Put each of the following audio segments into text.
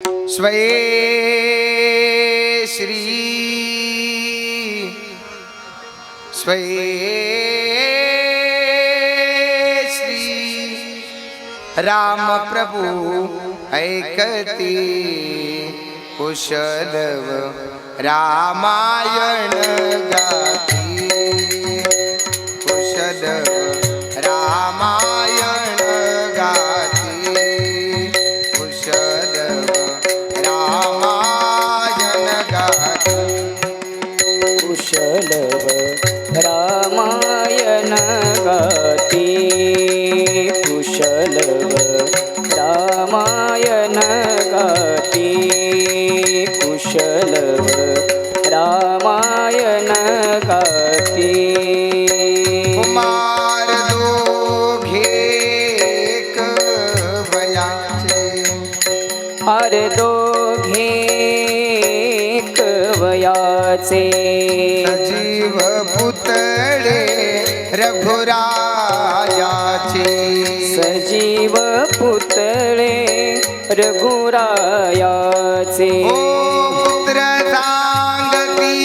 स्वये श्री स्वये श्री राम प्रभु ऐकती कुशलव रामायण गाती कुशलव रामायण गाती कुशलव रामायण गाती कुशलव रामायण गाती कुशलव रामायण गाती कुशलव रामायण गाती कुमार दोघे एक वयाचे अरे दोघे एक वयाचे सजीव पुतळे रघुरायाचे सजीव पुतळे रघुरायाचे ओ पुत्र सांगती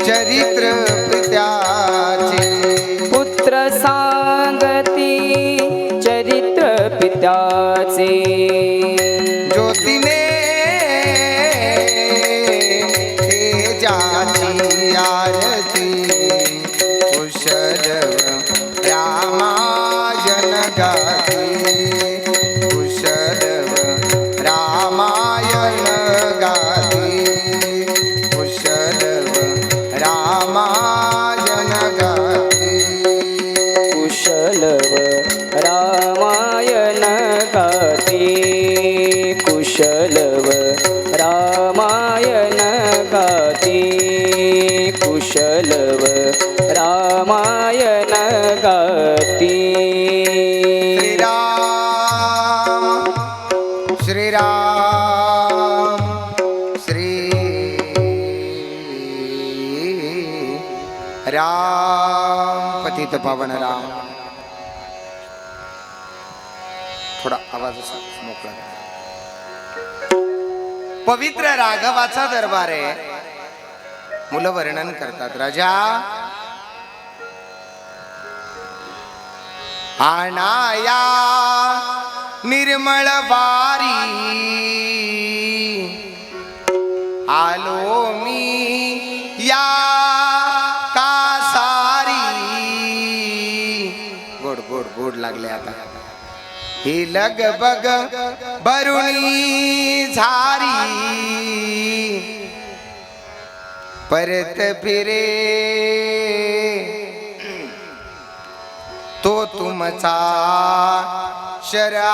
चरित्र पित्याचे पुत्र सांगती चरित्र पित्याचे ज्योतीने तेजाची आरती कुशलव रामायण गाती कुशलव रामायण गाती कुशलव रामायण गाती कुशलव रामायण गाती कुशलव रामायण गाती कुशलव रामायण गाती श्रीराम श्री राम पतित पावन राम थोडा आवाज असा मोकळा करा. पवित्र राघवाचा दरबार आहे. मुलं वर्णन करतात. राजा आणाया निर्मळ वारी आलो मी या कासारी. गोड गोड गोड लागले आता. ही लगबग भरुणी झारी परत फिरे तो तुमचा शराला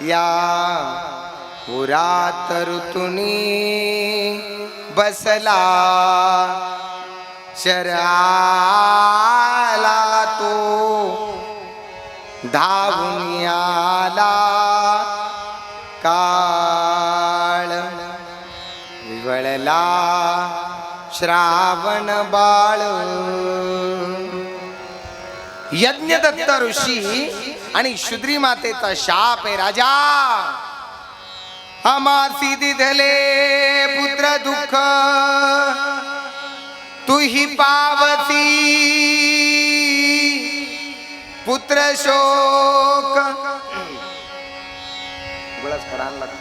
या पुरात ऋतुनी बसला शराला तो धावून आला काळ विवळला श्रावण बाळ. यज्ञदत्त ऋषी आणि शुद्री मातेचा शाप आहे. राजा आमासी दिधले पुत्र दुःख तुही पावती पुत्र शोक. बळच करायला लागतं.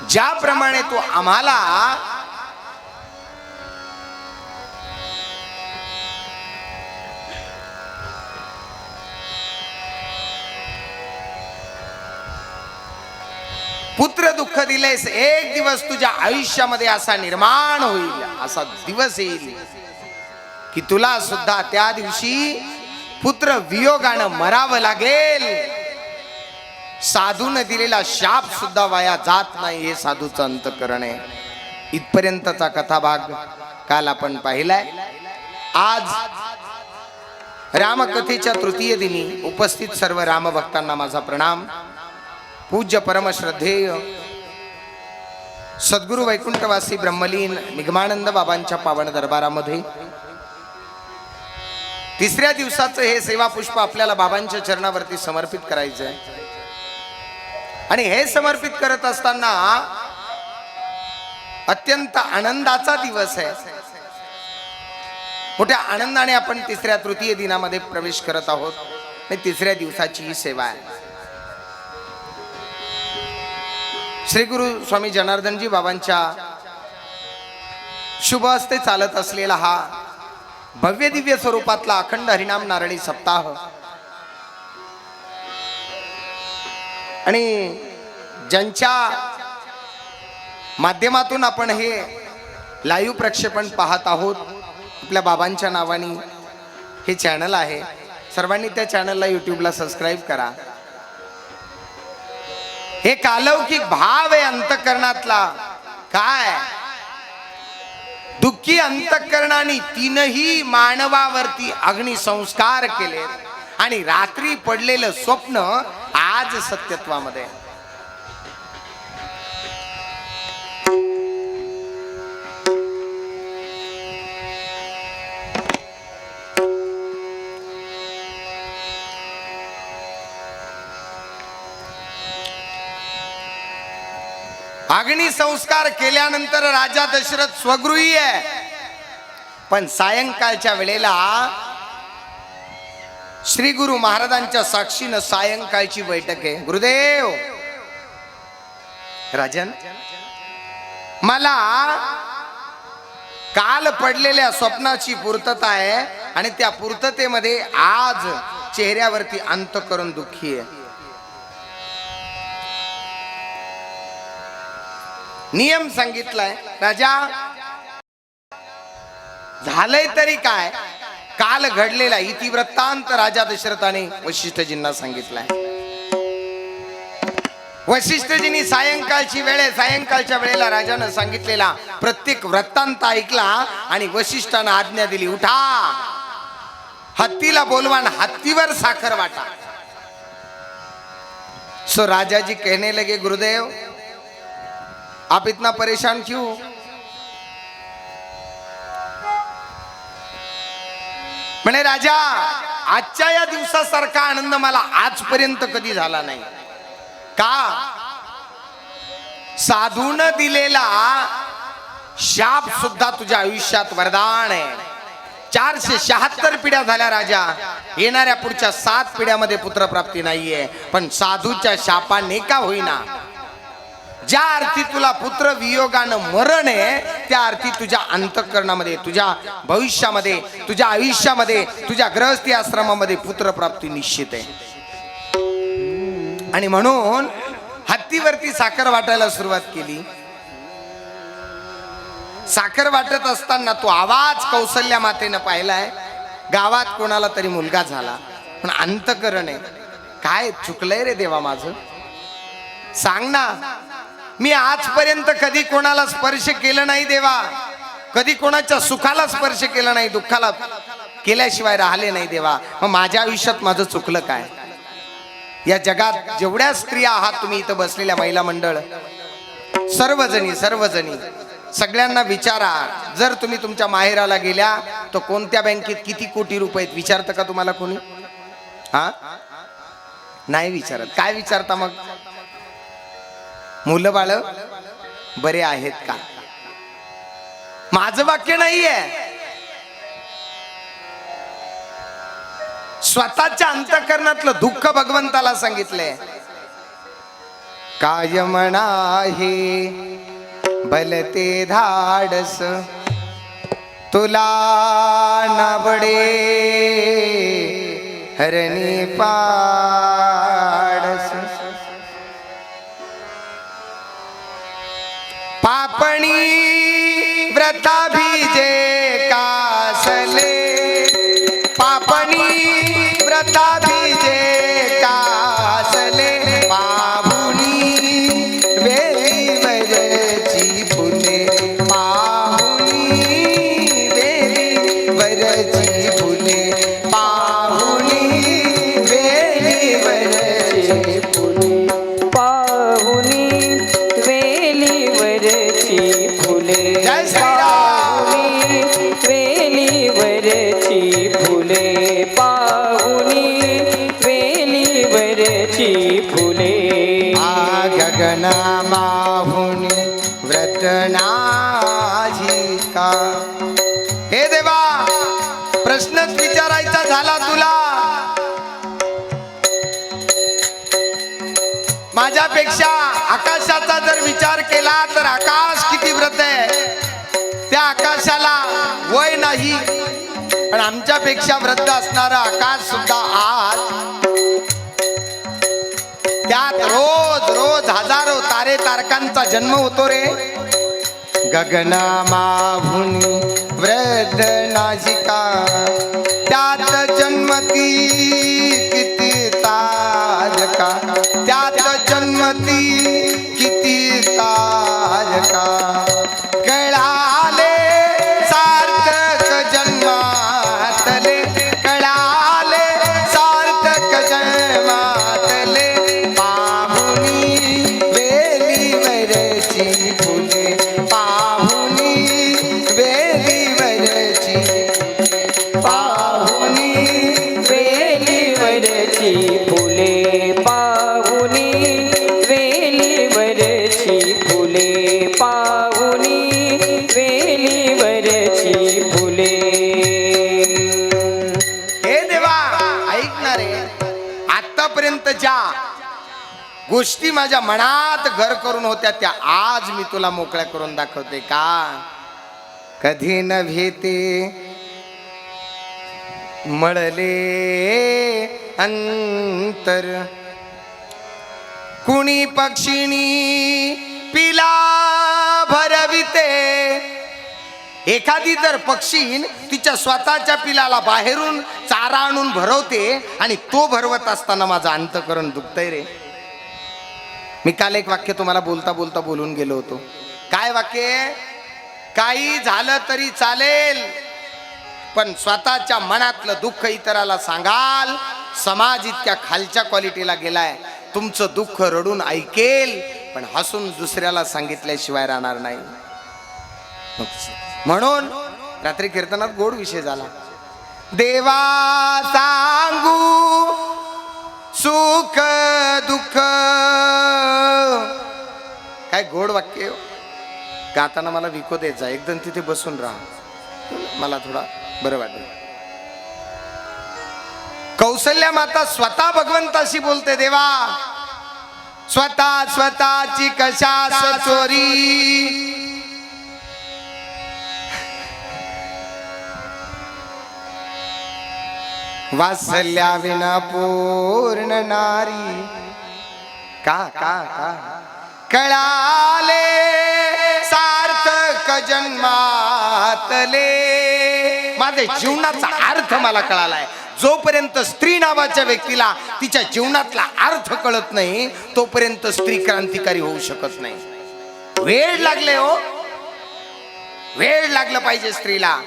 ज्याप्रमाणे तू आम्हाला पुत्र दुःख दिलेस, एक दिवस तुझ्या आयुष्यामध्ये असा निर्माण होईल, असा दिवस येईल की तुला सुद्धा त्या दिवशी पुत्र वियोगानं मरावं लागेल. साधून दिलेला शाप सुद्धा वाया जात नाही, हे साधूचं अंतःकरण आहे. इथपर्यंतचा कथाभाग काल आपण पाहिलाय. आज रामकथेच्या तृतीय दिनी उपस्थित सर्व रामभक्तांना माझा प्रणाम. पूज्य परमश्रद्धेय सद्गुरु वैकुंठवासी ब्रह्मलीन निगमानंद बाबांच्या पावन दरबारामध्ये तिसऱ्या दिवसाचं हे सेवा पुष्प आपल्याला बाबांच्या चरणावरती समर्पित करायचं आहे. आणि हे समर्पित करत असताना अत्यंत आनंदाचा दिवस आहे. मोठ्या आनंदाने आपण तिसऱ्या तृतीय दिनामध्ये प्रवेश करत आहोत. आणि तिसऱ्या दिवसाची ही सेवा आहे. श्री गुरु स्वामी जनार्दनजी बाबांच्या शुभ हस्ते चालत असलेला हा भव्य दिव्य स्वरूपातला अखंड हरिनाम नारळी सप्ताह आणि ज्यांच्या माध्यमातून आपण हे लाईव्ह प्रक्षेपण पाहत आहोत, आपल्या बाबांच्या नावाने हे चॅनल आहे. सर्वांनी त्या चॅनलला यूट्यूबला सबस्क्राईब करा. हे अलौकिक भाव आहे अंतःकरणातला. काय दुःखी अंतःकरणाने तीनही मानवावरती अग्निसंस्कार केले आणि रात्री पडलेलं स्वप्न आज सत्यत्वामध्ये. अग्निसंस्कार केल्यानंतर राजा दशरथ स्वगृही आहे. पण सायंकाळच्या वेळेला श्री गुरु महाराजांच्या साक्षीनं सायंकाळची बैठक आहे. गुरुदेव, राजन, मला काल पडलेल्या स्वप्नाची पूर्तता आहे आणि त्या पूर्ततेमध्ये आज चेहऱ्यावरती अंतःकरण दुःखी आहे. नियम सांगितलाय राजा. झालंय तरी काय, काल घडलेला इतिवृत्तांत राजा दशरथाने वशिष्ठजींना सांगितलाय. वशिष्ठजींनी सायंकाळच्या वेळेला राजानं सांगितलेला प्रत्येक वृत्तांत ऐकला आणि वशिष्ठानं आज्ञा दिली, उठा, हत्तीला बोलवा आणि हत्तीवर साखर वाटा. सो राजा जी कहने लगे, गुरुदेव आप इतना परेशान क्यों? म्हणे राजा, आजच्या या दिवसासारखा आनंद मला आजपर्यंत कधी झाला नाही. का? साधून दिलेला शाप सुद्धा तुझ्या आयुष्यात वरदान आहे. 476 पिढ्या झाल्या राजा, येणाऱ्या पुढच्या 7 पिढ्यामध्ये पुत्रप्राप्ती नाहीये. पण साधूच्या शापाने का होईना, ज्या अर्थी तुला पुत्र वियोगानं मरण आहे, त्या अर्थी तुझ्या अंतःकरणामध्ये, तुझ्या भविष्यामध्ये, तुझ्या आयुष्यामध्ये, तुझ्या गृहस्थी आश्रमामध्ये पुत्रप्राप्ती निश्चित आहे. आणि म्हणून हत्तीवरती साखर वाटायला सुरुवात केली. साखर वाटत असताना तो आवाज कौसल्या मातेनं पाहिलाय. गावात कोणाला तरी मुलगा झाला, पण अंतःकरण आहे. काय चुकलंय रे देवा माझं, सांग ना. मी आजपर्यंत कधी कोणाला स्पर्श केलं नाही देवा, कधी कोणाच्या सुखाला स्पर्श केला नाही, दुःखाला केल्याशिवाय राहिले नाही देवा. मग माझ्या आयुष्यात माझं चुकलं काय? या जगात जेवढ्या स्त्रिया आहात तुम्ही इथं बसलेल्या महिला मंडळ, सर्वजणी सगळ्यांना विचारा, जर तुम्ही तुमच्या माहेराला गेल्या तर कोणत्या बँकेत किती कोटी रुपये आहेत विचारतं का तुम्हाला कोणी? हा, नाही विचारत. काय विचारता मग? मुलं बाळ बरे आहेत का? माझं वाक्य नाहीये, स्वतःच्या अंतःकरणातलं दुःख भगवंताला सांगितलंय. काय म्हणा हे भलते धाडस, तुला नाबडे हरणी पाडस. पापणी व्रता बीजे कासले, पापणी व्रता बीजे कासले. पाहुणी वेलीवरची फुले, पाहुणी वेलीवरची फुले, पाहुणी वेलीवरची फुले, पाहुनी वेलीवरची फुले, जय श्री राम. पाहुनी वेलीवरची फुले. पाहुनी वेलीवरची फुले गगना माहुनी व्रत माझी का. हे देवा, प्रश्नच विचारायचा झाला तुला. माझ्यापेक्षा आकाशाचा जर विचार केला तर आकाश किती व्रत आहे. त्या आकाशाला वय नाही, पण आमच्यापेक्षा व्रत असणारा आकाश सुद्धा आज त्यात रोज रोज हजारो तारे तारकांचा जन्म होतो रे. गगना माभुनी व्रत नाजिका त्यात जन्मती किती तारका, त्यात जन्मती किती तारका. कळाले सार्थक जन्मातले, कळाले सार्थक जन्मातले. पाहुनी वेलीवरची फुले, पाहुनी वेलीवरची, पाहुनी वेलीवरची फुले पाहुनी वेलीवरची फुले पाहुनी वेलीवरची फुले. हे देवा, ऐक ना रे. आतापर्यंत ज्या गोष्टी माझ्या मनात घर करून होत्या त्या आज मी तुला मोकळ्या करून दाखवते का. कधी न भेटे मळले अंतर, कुणी पक्षिणी पिला भरविते. एखादी जर पक्षीन तिच्या स्वतःच्या पिलाला बाहेरून चारा आणून भरवते आणि तो भरवत असताना माझं अंतःकरण दुखतंय रे. मी काल एक वाक्य तुम्हाला बोलता बोलता बोलून गेलो होतो. काय वाक्य? काही झालं तरी चालेल, पण स्वतःच्या मनातलं दुःख इतराला सांगाल. समाज इतक्या खालच्या क्वालिटीला गेलाय, तुमचं दुःख रडून ऐकेल पण हसून दुसऱ्याला सांगितल्याशिवाय राहणार नाही. म्हणून रात्री कीर्तनात गोड विषय झाला. देवा सांगू सुख दुःख, काय गोड वाक्य हो. गाताना मला विको द्यायचा, एकदम तिथे बसून राहा, मला थोडा बरं वाटेल. कौसल्या माता स्वतः भगवंताशी बोलते. देवा स्वतः स्वतःची कशास चोरी, वात्सल्या विना पूर्ण नारी. का का का कळाले सार्थक जन्मातले. माझ्या जीवनाचा अर्थ मला कळालाय. जोपर्यंत स्त्री नावाच्या व्यक्तीला तिच्या जीवनातला अर्थ कळत नाही तोपर्यंत स्त्री क्रांतिकारी होऊ शकत नाही. वेळ लागले हो, वेळ लागलं पाहिजे स्त्रीला.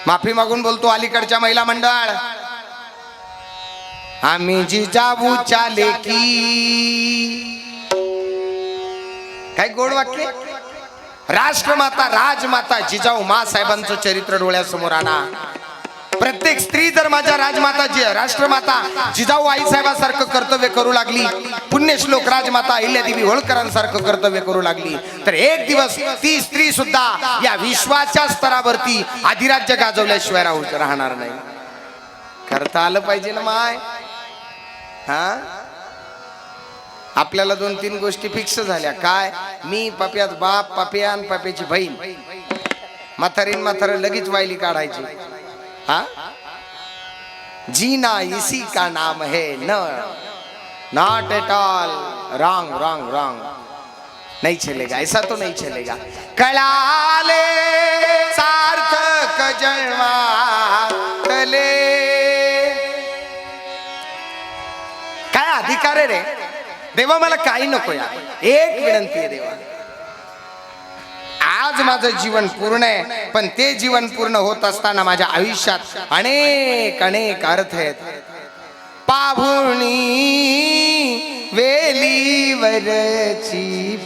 माफी मागून बोलतो अलीकडच्या महिला मंडळ, आम्ही जिजाऊच्या लेकी. काय गोड वाक्य. राष्ट्रमाता राजमाता जिजाऊ मा साहेबांचं चरित्र डोळ्यासमोर आणा. प्रत्येक स्त्री जर माझ्या राजमाता राष्ट्रमाता जिजाऊ आई साहेबांसारखं कर्तव्य करू लागली, पुण्यश्लोक राजमाता अहिल्यादेवी होळकरांसारखं कर्तव्य करू लागली, तर एक दिवस ती स्त्री सुद्धा या विश्वाच्या स्तरावरती अधिराज्य गाजवल्याशिवाय राहणार नाही. करता आलं पाहिजे ना माय. हा, आपल्याला 2-3 गोष्टी फिक्स झाल्या. काय? मी पप्याच बाप, पप्यान पप्याची बहीण. म्हातारीन म्हातारं लगेच वायली काढायची. हा, जीना इसी का नाम है, not at all, wrong wrong wrong, नहीं चलेगा, ऐसा तो नहीं चलेगा. कळाले सार्थक जन्मातले. काय अधिकार आहे रे देवा, मला काही नको यार. एक विनंती आहे देवा, आज माझं जीवन पूर्ण आहे, पण ते जीवन पूर्ण होत असताना माझ्या आयुष्यात अनेक अनेक अर्थ आहेत. पाहुणी वेलीवरची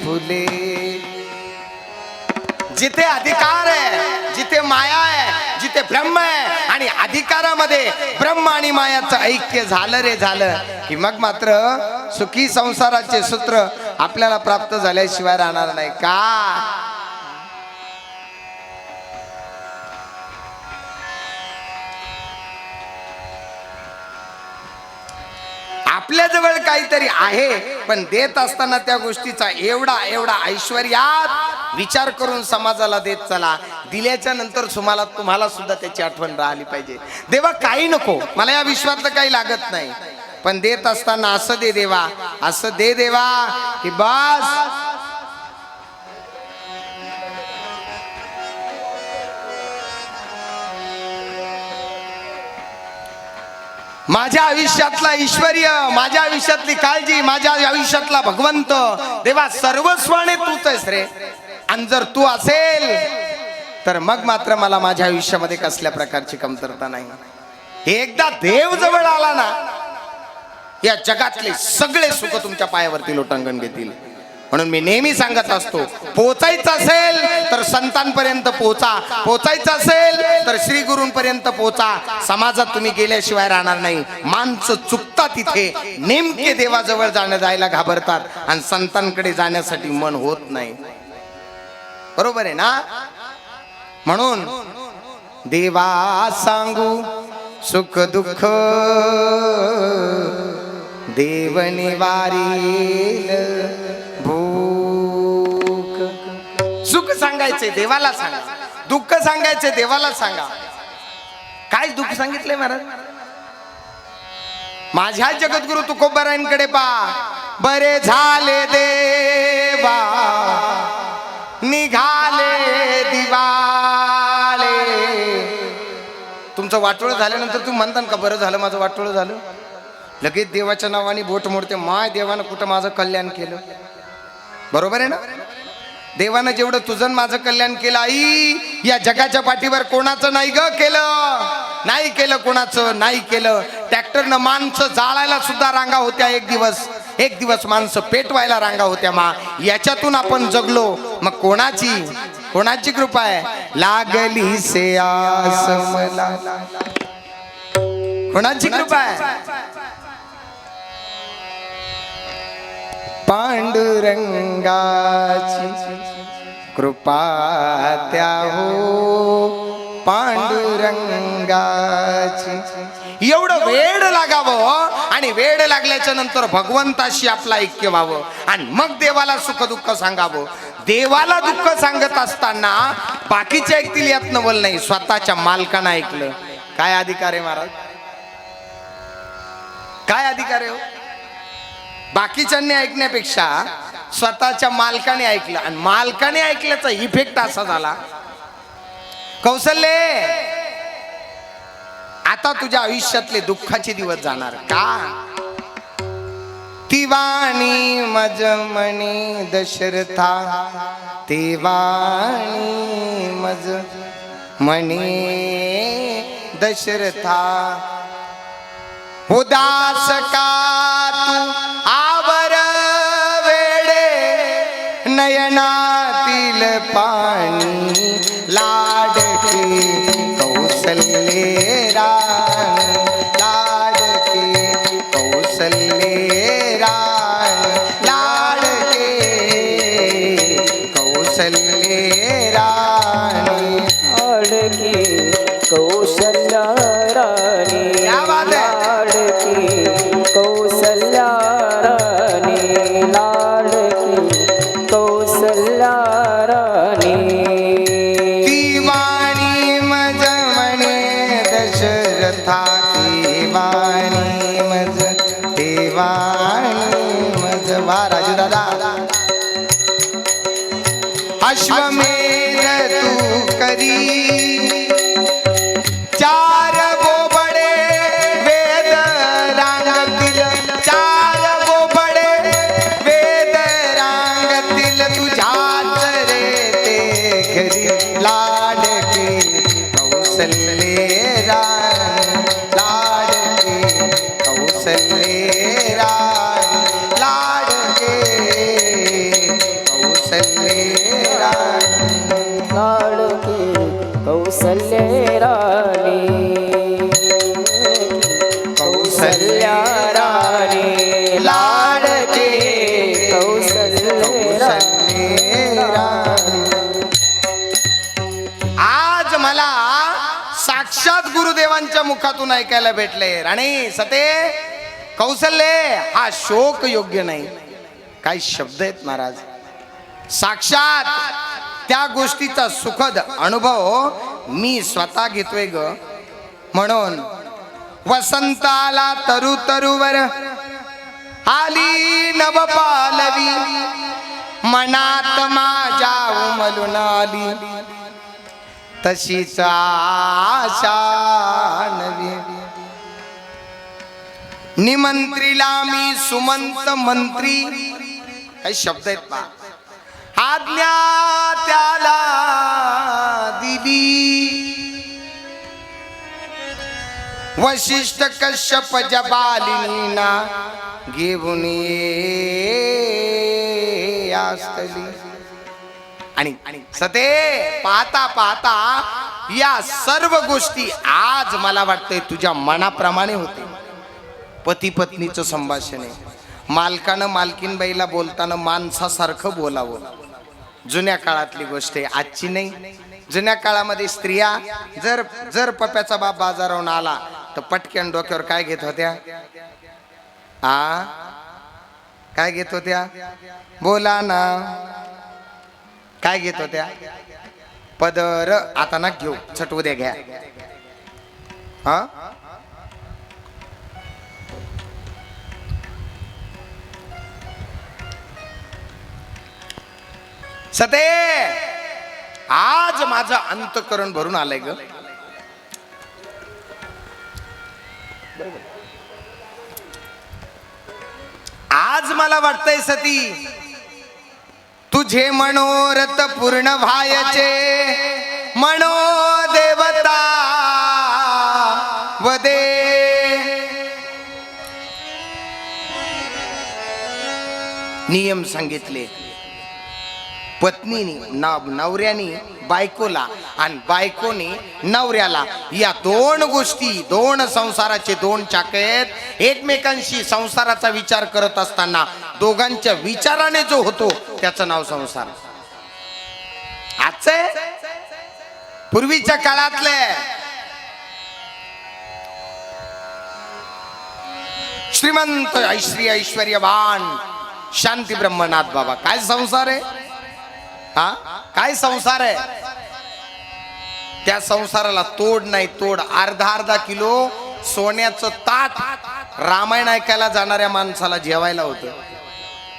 फुले. जिथे अधिकार आहे, जिथे माया आहे, जिथे ते ब्रह्म आहे आणि अधिकारामध्ये ब्रह्म आणि मायाचं ऐक्य झालं रे झालं की मग मात्र सुखी संसाराचे सूत्र आपल्याला प्राप्त झाल्याशिवाय राहणार नाही का? आपल्या जवळ काहीतरी आहे पण देत असताना त्या गोष्टीचा एवढा एवढा ऐश्वर्यात विचार करून समाजाला देत चला. दिल्याच्या नंतर तुम्हाला सुद्धा त्याची आठवण राहिली पाहिजे. देवा काही नको, मला या विश्वातलं काही लागत नाही, पण देत असताना असं दे देवा, असं दे देवा की बस माझ्या आयुष्यातला ऐश्वर्य, माझ्या आयुष्यातली काळजी, माझ्या आयुष्यातला भगवंत देवा सर्वस्वाने तूच आहेस रे. आणि जर तू असेल तर मग मात्र मला माझ्या आयुष्यामध्ये कसल्या प्रकारची कमतरता नाही. एकदा देव जवळ आला ना या जगातले सगळे सुख तुमच्या पायावरती लोटांगण घेतील. म्हणून मी नेहमी सांगत असतो, पोचायचं असेल तर संतांपर्यंत पोचा, पोचायचं असेल तर श्री गुरूंपर्यंत पोचा. समाजात तुम्ही गेल्याशिवाय राहणार नाही. माणसं चुकतात तिथे, नेमके देवाजवळ जायला घाबरतात आणि संतांकडे जाण्यासाठी मन होत नाही. बरोबर आहे ना? म्हणून देवा सांगू सुख दुःख देव निवारील भूक. सुख सांगायचे देवाला सांगा, दुःख सांगायचे देवाला सांगा. काय दुःख सांगितलंय महाराज? माझ्या जगद्गुरु तुकोबारायांकडे पहा. बरे झाले देवा निघाले दिवाळे. तुमचं वाटोळ झाल्यानंतर तुम्ही म्हणता का बरं झालं माझं वाटोळ झालं? लगेच देवाच्या नावाने बोट मोडते. माय देवानं कुठं माझं कल्याण केलं? बरोबर आहे ना? देवानं जेवढं तुझं माझं कल्याण केलं आई, या जगाच्या पाठीवर कोणाचं नाही ग केलं, नाही केलं, कोणाचं नाही केलं. ट्रॅक्टरनं माणसं जाळायला सुद्धा रांगा होत्या. एक दिवस माणसं पेटवायला रांगा होत्या. याच्यातून आपण जगलो. मग कोणाची कृपा आहे? लागली से आस मला. कोणाची कृपा आहे? पांडुरंगाची कृपा त्या हो पांडुरंगाची. एवढं वेड लागावं आणि वेड लागल्याच्या नंतर भगवंताशी आपलं ऐक्य व्हावं आणि मग देवाला सुख दुःख सांगावं. देवाला दुःख सांगत असताना बाकीचे ऐकतील यात नवल नाही, स्वतःच्या मालकानं ऐकलं. काय अधिकार आहे महाराज? काय अधिकार आहे हो? बाकीच्यांनी ऐकण्यापेक्षा स्वतःच्या मालकाने ऐकलं आणि मालकाने ऐकल्याचा इफेक्ट असा झाला, कौशल्य आता तुझ्या आयुष्यातले दुःखाचे दिवस जाणार का? तिवाणी मज म्हणे दशरथा, तिवाणी मज म्हणे दशरथा. उदास का तू आवर वेडे नयनातील पाणी लाडके कौशल्ये राणी, लाडके कौशल्ये राणी, लाडके कौशल्ये राणी, लाडकी कौशल्या राणी. क्या बात है? कौशल्या राणी, लाडकी कौशल्या राणी. तिवाणी मज म्हणे दशरथा, तिवाणी मज, तिवाणी मज. वा राजू दादा. अश्वमेध तू करी चार बोबडे वेद रांगतील, चार बोबडे वेद रांगतील तुझ्याच रे ते घरी. लाडके कौशल्ये राणी, लाडके कौशल्ये राणी, लाडके कौशल्ये राणी, लाडकी कौशल्ये राणी. साक्षात गुरुदेवांच्या मुखातून ऐकायला भेटले. राणी सते कौशल्ये हा शोक योग्य नाही. काही शब्द आहेत महाराज. साक्षात त्या गोष्टीचा सुखद अनुभव मी स्वतः घेतोय ग. म्हणून वसंताला तरु तरुवर आली नवपालवी, मनात माझ्या उमलून आली तशीच आशा नवी. निमंत्रीला मी सुमंत मंत्री. काही शब्द आहेत पा. आज्ञा त्याला दिली, वशिष्ठ कश्यप जबालिनीना घेऊन ये आस्तली. आणि सते पाहता पाहता या सर्व गोष्टी आज मला वाटतंय तुझ्या मनाप्रमाणे होते. पती पत्नीचं संभाषण आहे. मालकानं मालकीनबाईला बोलताना माणसासारखं बोलावं. जुन्या काळातली गोष्ट आहे, आजची नाही. जुन्या काळामध्ये स्त्रिया जर जर पप्याचा बाप बाजारावरून आला तर पटक्यान डोक्यावर काय घेत होत्या? काय घेत होत्या? बोला ना. काय घेत होत्या? पदर. आता ना घेऊ, छट उद्या घ्या. हा सते आज माझं अंतःकरण भरून आलंय ग. आज मला वाटतंय सती तुझे मनोरथ पूर्ण व्हायचे. मनोदेवता वदे. नियम सांगितले. पत्नीने नवऱ्याने बायकोला आणि बायकोने नवऱ्याला, या दोन गोष्टी, दोन संसाराचे दोन चाके आहेत. एकमेकांशी संसाराचा विचार करत असताना दोघांच्या विचाराने जो होतो त्याचं नाव संसार. आजचे पूर्वीच्या काळातले श्रीमंत ऐश्वर्यवान शांती ब्रह्मनाथ बाबा, काय संसार आहे हा? काय संसार आहे? त्या संसाराला तोड नाही तोड. अर्धा अर्धा किलो सोन्याचं ताट रामायण ऐकायला जाणाऱ्या माणसाला जेवायला होतं.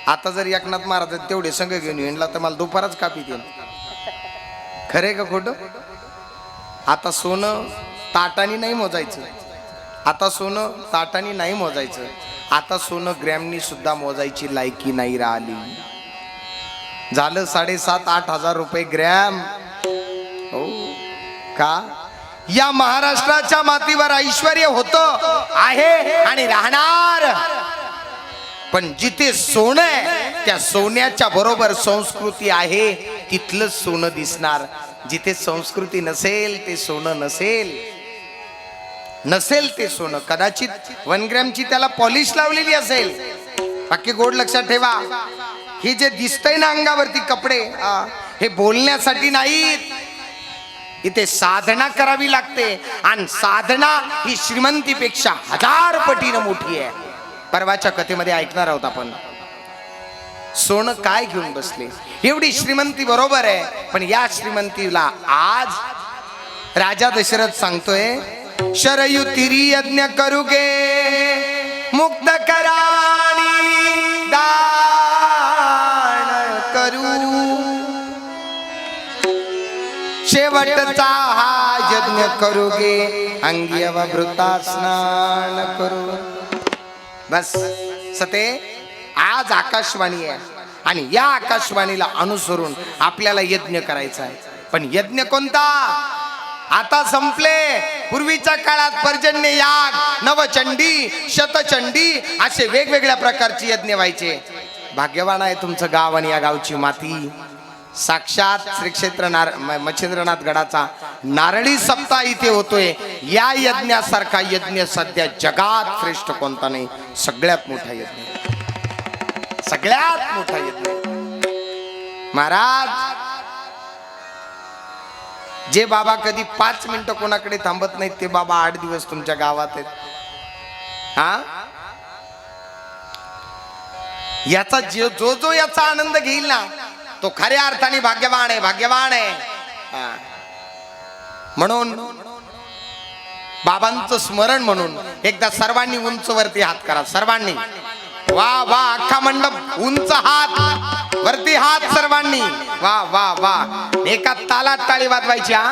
आता जर एकनाथ महाराज तेवढे संघ घेऊन येणला तर मला दुपारच कापी देईल. खरे का खोटं? आता सोनं ताटानी नाही मोजायचं. आता सोनं ताटानी नाही मोजायचं. आता सोनं ग्रॅमनी सुद्धा मोजायची लायकी नाही राहिली. झालं 7,500-8 हजार रुपये ग्रॅम. हो का? या महाराष्ट्राच्या मातीवर ऐश्वर्य होतं, आहे आणि राहणार. पण जिथे सोनं आहे त्या सोन्याच्या बरोबर संस्कृती आहे, तिथलं सोनं दिसणार. जिथे संस्कृती नसेल ते सोनं नसेल. नसेल ते सोनं कदाचित 1 ग्रॅमची त्याला पॉलिश लावलेली असेल. बाकी गोड लक्षात ठेवा, हे जे दिसतंय ना अंगावरती कपडे, हे बोलण्यासाठी नाहीत. इथे साधना करावी लागते आणि साधना ही श्रीमंतीपेक्षा 1000 पटीनं मोठी आहे. परवाच्या कथेमध्ये ऐकणार आहोत आपण. सोनं काय घेऊन बसले? एवढी श्रीमंती बरोबर आहे, पण या श्रीमंतीला आज राजा दशरथ सांगतोय, शरयू तिरी यज्ञ करू गे, मुक्त कराणी दान करू, शेवटचा हा यज्ञ करू गे, अंगी अवभृता स्नान करू. बस सते, आज आकाशवाणी आहे आणि या आकाशवाणीला अनुसरून आपल्याला यज्ञ करायचा आहे. पण यज्ञ कोणता? आता संपले. पूर्वीच्या काळात पर्जन्य याग, नवचंडी, शतचंडी असे वेगवेगळ्या प्रकारचे यज्ञ व्हायचे. भाग्यवान आहे तुमचं गाव आणि या गावची माती. साक्षात श्री क्षेत्र मच्छिंद्रनाथ गडाचा नारळी सप्ताह इथे होतोय. या यज्ञासारखा यज्ञ सध्या जगात श्रेष्ठ कोणता नाही. सगळ्यात मोठा यज्ञ, सगळ्यात मोठा यज्ञ. महाराज जे बाबा कधी 5 मिनिटं कोणाकडे थांबत नाहीत ते बाबा 8 दिवस तुमच्या गावात आहेत. हा, याचा जो जो याचा आनंद घेईल ना तो खऱ्या अर्थाने भाग्यवान आहे, भाग्यवान आहे. हा. म्हणून बाबांचं स्मरण म्हणून एकदा सर्वांनी उंच वरती हात करा. सर्वांनी वा वा, अख्खा मंडप उंच हात वरती, हात सर्वांनी. वा वा वा, एका तालात टाळी वाजवायची. हा,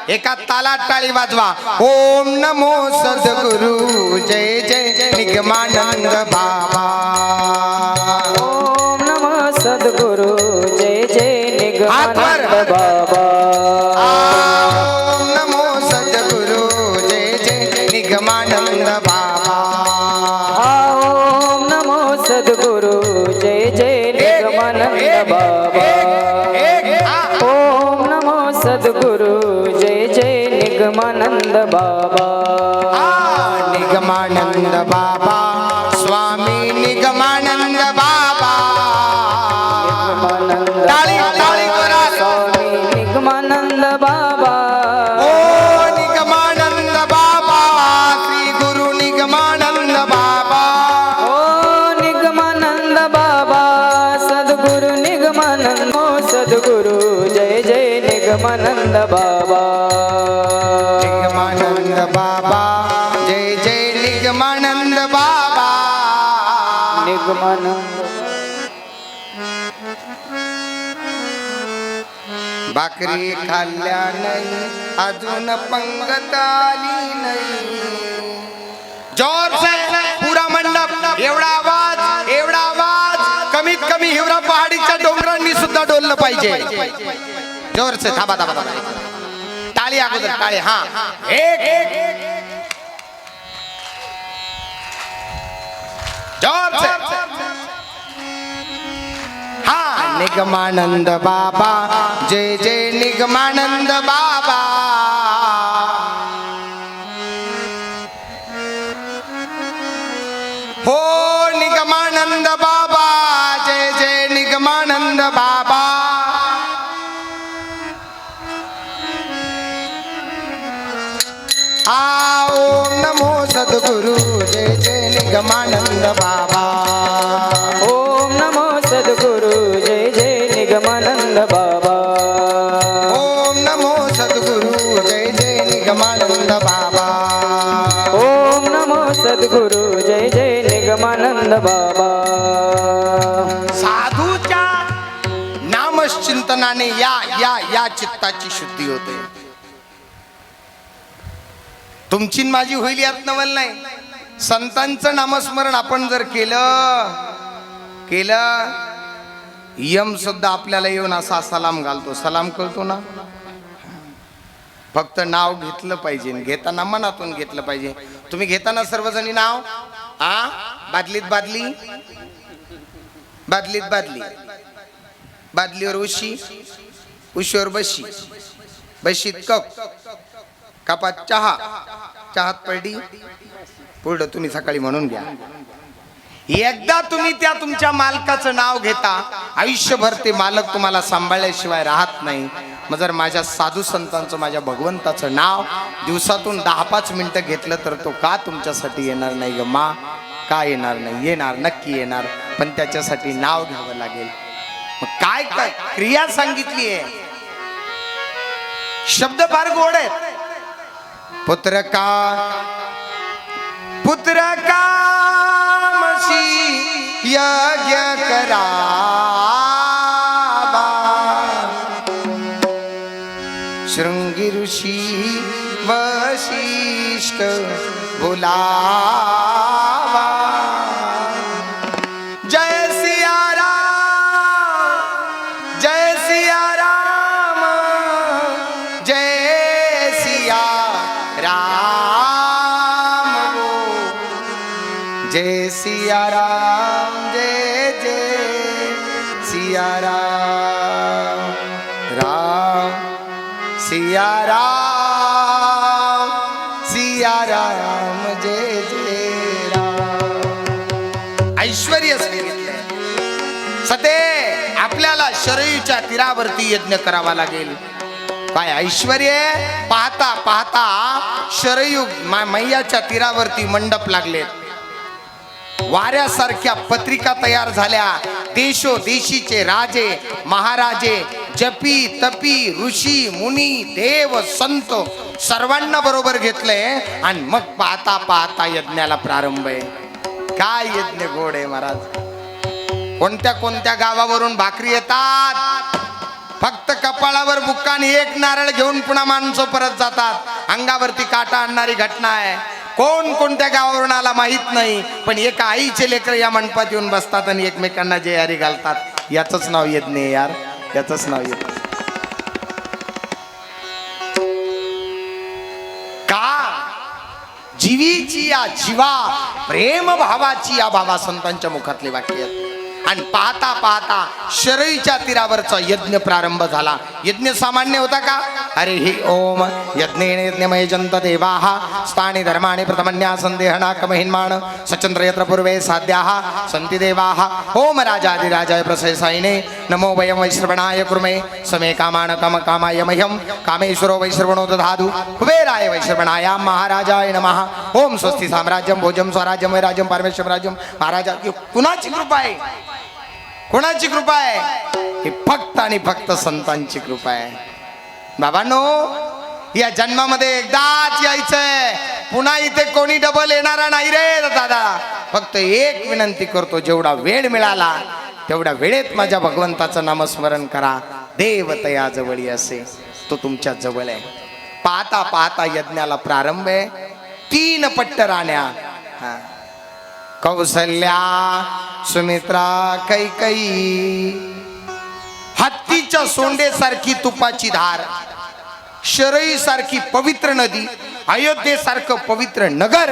एका तालात टाळी वाजवा. ओम नमो सद्गुरु जय जय निगमानंद बाबा. ओम नमः सद्गुरु जय जय निगमानंद बाबा. ओम नमो सद्गुरु जय जय निगमानंद बाबा. ओम नमो सद्गुरु जय जय निगमानंद बाबा. ओम नमो सद्गुरु जय जय निगमानंद बाबा. निगमानंद बाबा, स्वामी निगमानंद बाबा. टाळी टाळी करा. स्वामी निगमानंद बाबा. ओ निगमानंद बाबा, श्री गुरु निगमानंद बाबा. ओ निगमानंद बाबा, सद्गुरु निगमानंद. ओ सद्गुरु जय जय निगमानंद बाबा. निगमानंद बाबा जय जय निगमानंद बाबा. निगमानंद. भाकरी खाल्ल्या नाही अजून पंगत आली नाही. जोर से पुरा मंडप, एवढा आवाज, एवढा आवाज. कमीत कमी हिवरा पहाडीच्या डोंगरांनी सुद्धा डोललं पाहिजे. जोर से थांबा थांबा थांबा. टाळी अगोदर टाळी. हा, एक एक जोर से. हा, निगमानंद बाबा जय जय निगमानंद बाबा. हो निगमानंद बाबा जय जय निगमानंद बाबा. ओम नमो सद्गुरु जय जय निगमानंद बाबा. ओम नमो सद्गुरु जय जय निगमानंद बाबा. ओम नमो सद्गुरु जय जय निगमानंद बाबा. ओम नमो सद्गुरु जय जय निगमानंद बाबा. साधूच्या नामचिंतनाने या चित्ताची शुद्धी होते. तुमची माझी होईल यात नवल नाही. संतांचं नामस्मरण आपण जर केलं यम सुद्धा आपल्याला येऊन असा सलाम घालतो. सलाम करतो ना. फक्त नाव घेतलं पाहिजे, घेताना मनातून घेतलं पाहिजे. तुम्ही घेताना सर्वजणी नाव बादलीत बादली, बादलीत बादली, बादलीवर उशी, उशीवर बशी, बशीत कप, कपात चहा, चहात पडली पुढं तुम्ही सकाळी म्हणून घ्या. एकदा तुम्ही त्या तुमच्या मालकाचं नाव घेता, आयुष्यभर ते मालक तुम्हाला सांभाळल्याशिवाय राहत नाही. मग जर माझ्या साधू संतांचं, माझ्या भगवंताचं नाव दिवसातून 10-5 मिनिटं घेतलं तर तो का तुमच्यासाठी येणार नाही ग मा? का येणार नाही? येणार, नक्की येणार. पण त्याच्यासाठी नाव घ्यावं लागेल. मग काय काय क्रिया सांगितली आहे. शब्द फार गोड आहेत. पुत्र का मशी यज्ञ करावा, शृंगी ऋषी वशिष्ठ बोलावा. जय सिया राम, जय सिया राम, जय सिया राम बोल. जय सिया राम, जय जय सिया राम. राम सिया राम, सिया राम, जय जय राम. ऐश्वर्य सांगितलंय. सते आपल्याला शरयूच्या तीरावरती यज्ञ करावा लागेल. काय ऐश्वर्य आहे? पाहता पाहता शरयू मैयाच्या तीरावरती मंडप लागलेत, वाऱ्यासारख्या पत्रिका तयार झाल्या, देशोदेशीचे राजे महाराजे, जपी तपी ऋषी मुनी देव संत सर्वांना बरोबर घेतलंय आणि मग पाहता पाहता यज्ञाला प्रारंभ आहे. काय यज्ञ गोड आहे महाराज. कोणत्या कोणत्या गावावरून भाकरी येतात, फक्त कपाळावर बुक्कान एक नारळ घेऊन पुन्हा माणसं परत जातात. अंगावरती काटा आणणारी घटना आहे. कोण कोणत्या गावावरून आला माहित नाही, पण एका आईचे लेकर या मंडपात येऊन बसतात आणि एकमेकांना जयारी घालतात. याचंच नाव यज्ञ आहे यार, याचंच नाव यज्ञ. का जीवीची या जीवा, प्रेम भावाची या भावा संतांच्या मुखातले वाक्य आहेत. आणि पाहता पाहता शरईच्या तीरावरचा यज्ञ प्रारंभ झाला. यज्ञ सामान्य होता का? अरे ही ओम यज्ञेन यज्ञमय जंत देवाः स्थानि धर्माणि प्रथमन्या संदेहनाकमहिन्माण सचंद्र यत्र पूर्वे साध्याः सन्ति देवाः. ओम राजाधिराजाय प्रशंसायिने नमो वयं वैश्रवणाय कुर्मे समे कामान तम कामाय मह्यं कामेश्वरो वैश्रवणो दधातु कुबेराय वैश्रवणाय महाराजाय नमः. ओम स्वस्ति साम्राज्यं भोजं स्वराज्यं वैराज्यं परमेश्वर राज्यं महाराजा. कुणाची कृपा आहे? कोणाची कृपा आहे? ही फक्त आणि फक्त संतांची कृपा आहे. बाबांनो, या जन्मामध्ये एकदाच यायचंय, पुन्हा इथे कोणी डबल येणारा नाही रे दादा. फक्त एक विनंती करतो, जेवढा वेळ मिळाला तेवढ्या वेळेत माझ्या भगवंताचं नामस्मरण करा. देव तया जवळी असे, तो तुमच्या जवळ आहे. पाहता पाहता यज्ञाला प्रारंभ आहे. 3 पट्ट राण्या, कौसल्या सुमित्रा कैकई, हत्तीच्या सोंडेसारखी तुपाची धार, शरई सारखी पवित्र नदी, अयोध्येसारखं पवित्र नगर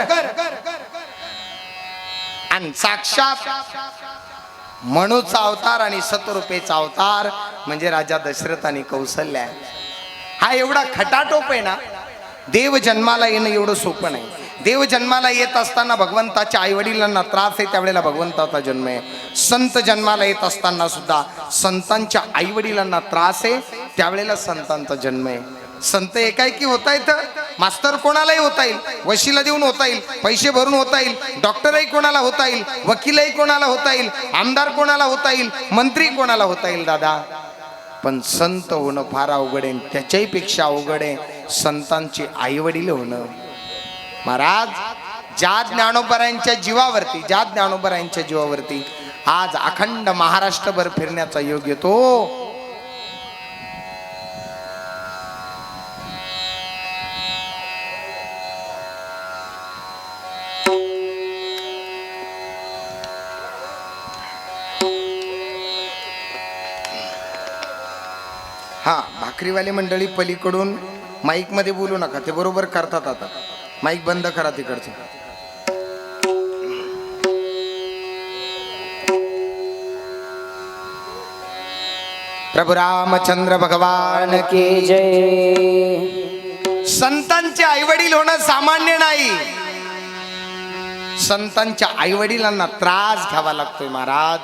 आणि साक्षात मनुचा अवतार आणि शतरूपेचा अवतार म्हणजे राजा दशरथ आणि कौसल्या. हा एवढा खटाटोप आहे ना. देव जन्माला येणं एवढं सोपं नाही. देव जन्माला येत असताना भगवंताच्या आईवडिलांना त्रास आहे, त्यावेळेला भगवंताचा जन्म आहे. संत जन्माला येत असताना सुद्धा संतांच्या आईवडिलांना त्रास आहे, त्यावेळेला संतांचा जन्म आहे. संत एकाएकी होता येतं, मास्तर कोणालाही होता येईल, वशिला देऊन होता येईल, पैसे भरून होता येईल, डॉक्टरही कोणाला होता येईल, वकीलही कोणाला होता येईल, आमदार कोणाला होता येईल, मंत्री कोणाला होता येईल दादा. पण संत होणं फार अवघड आहे. त्याच्याही पेक्षा अवघड आहे संतांची आईवडील होणं. महाराज, ज्या ज्ञानोबरांच्या जीवावरती, ज्या ज्ञानोबरांच्या जीवावरती आज अखंड महाराष्ट्रभर फिरण्याचा योग येतो. हा, भाकरीवाले मंडळी पलीकडून माईक मध्ये बोलू नका, ते बरोबर करतात. आता माईक बंद करा तिकडचं. प्रभू रामचंद्र भगवान की जय. संतांचे आईवडील होणं सामान्य नाही. संतांच्या आईवडिलांना त्रास घ्यावा लागतोय महाराज.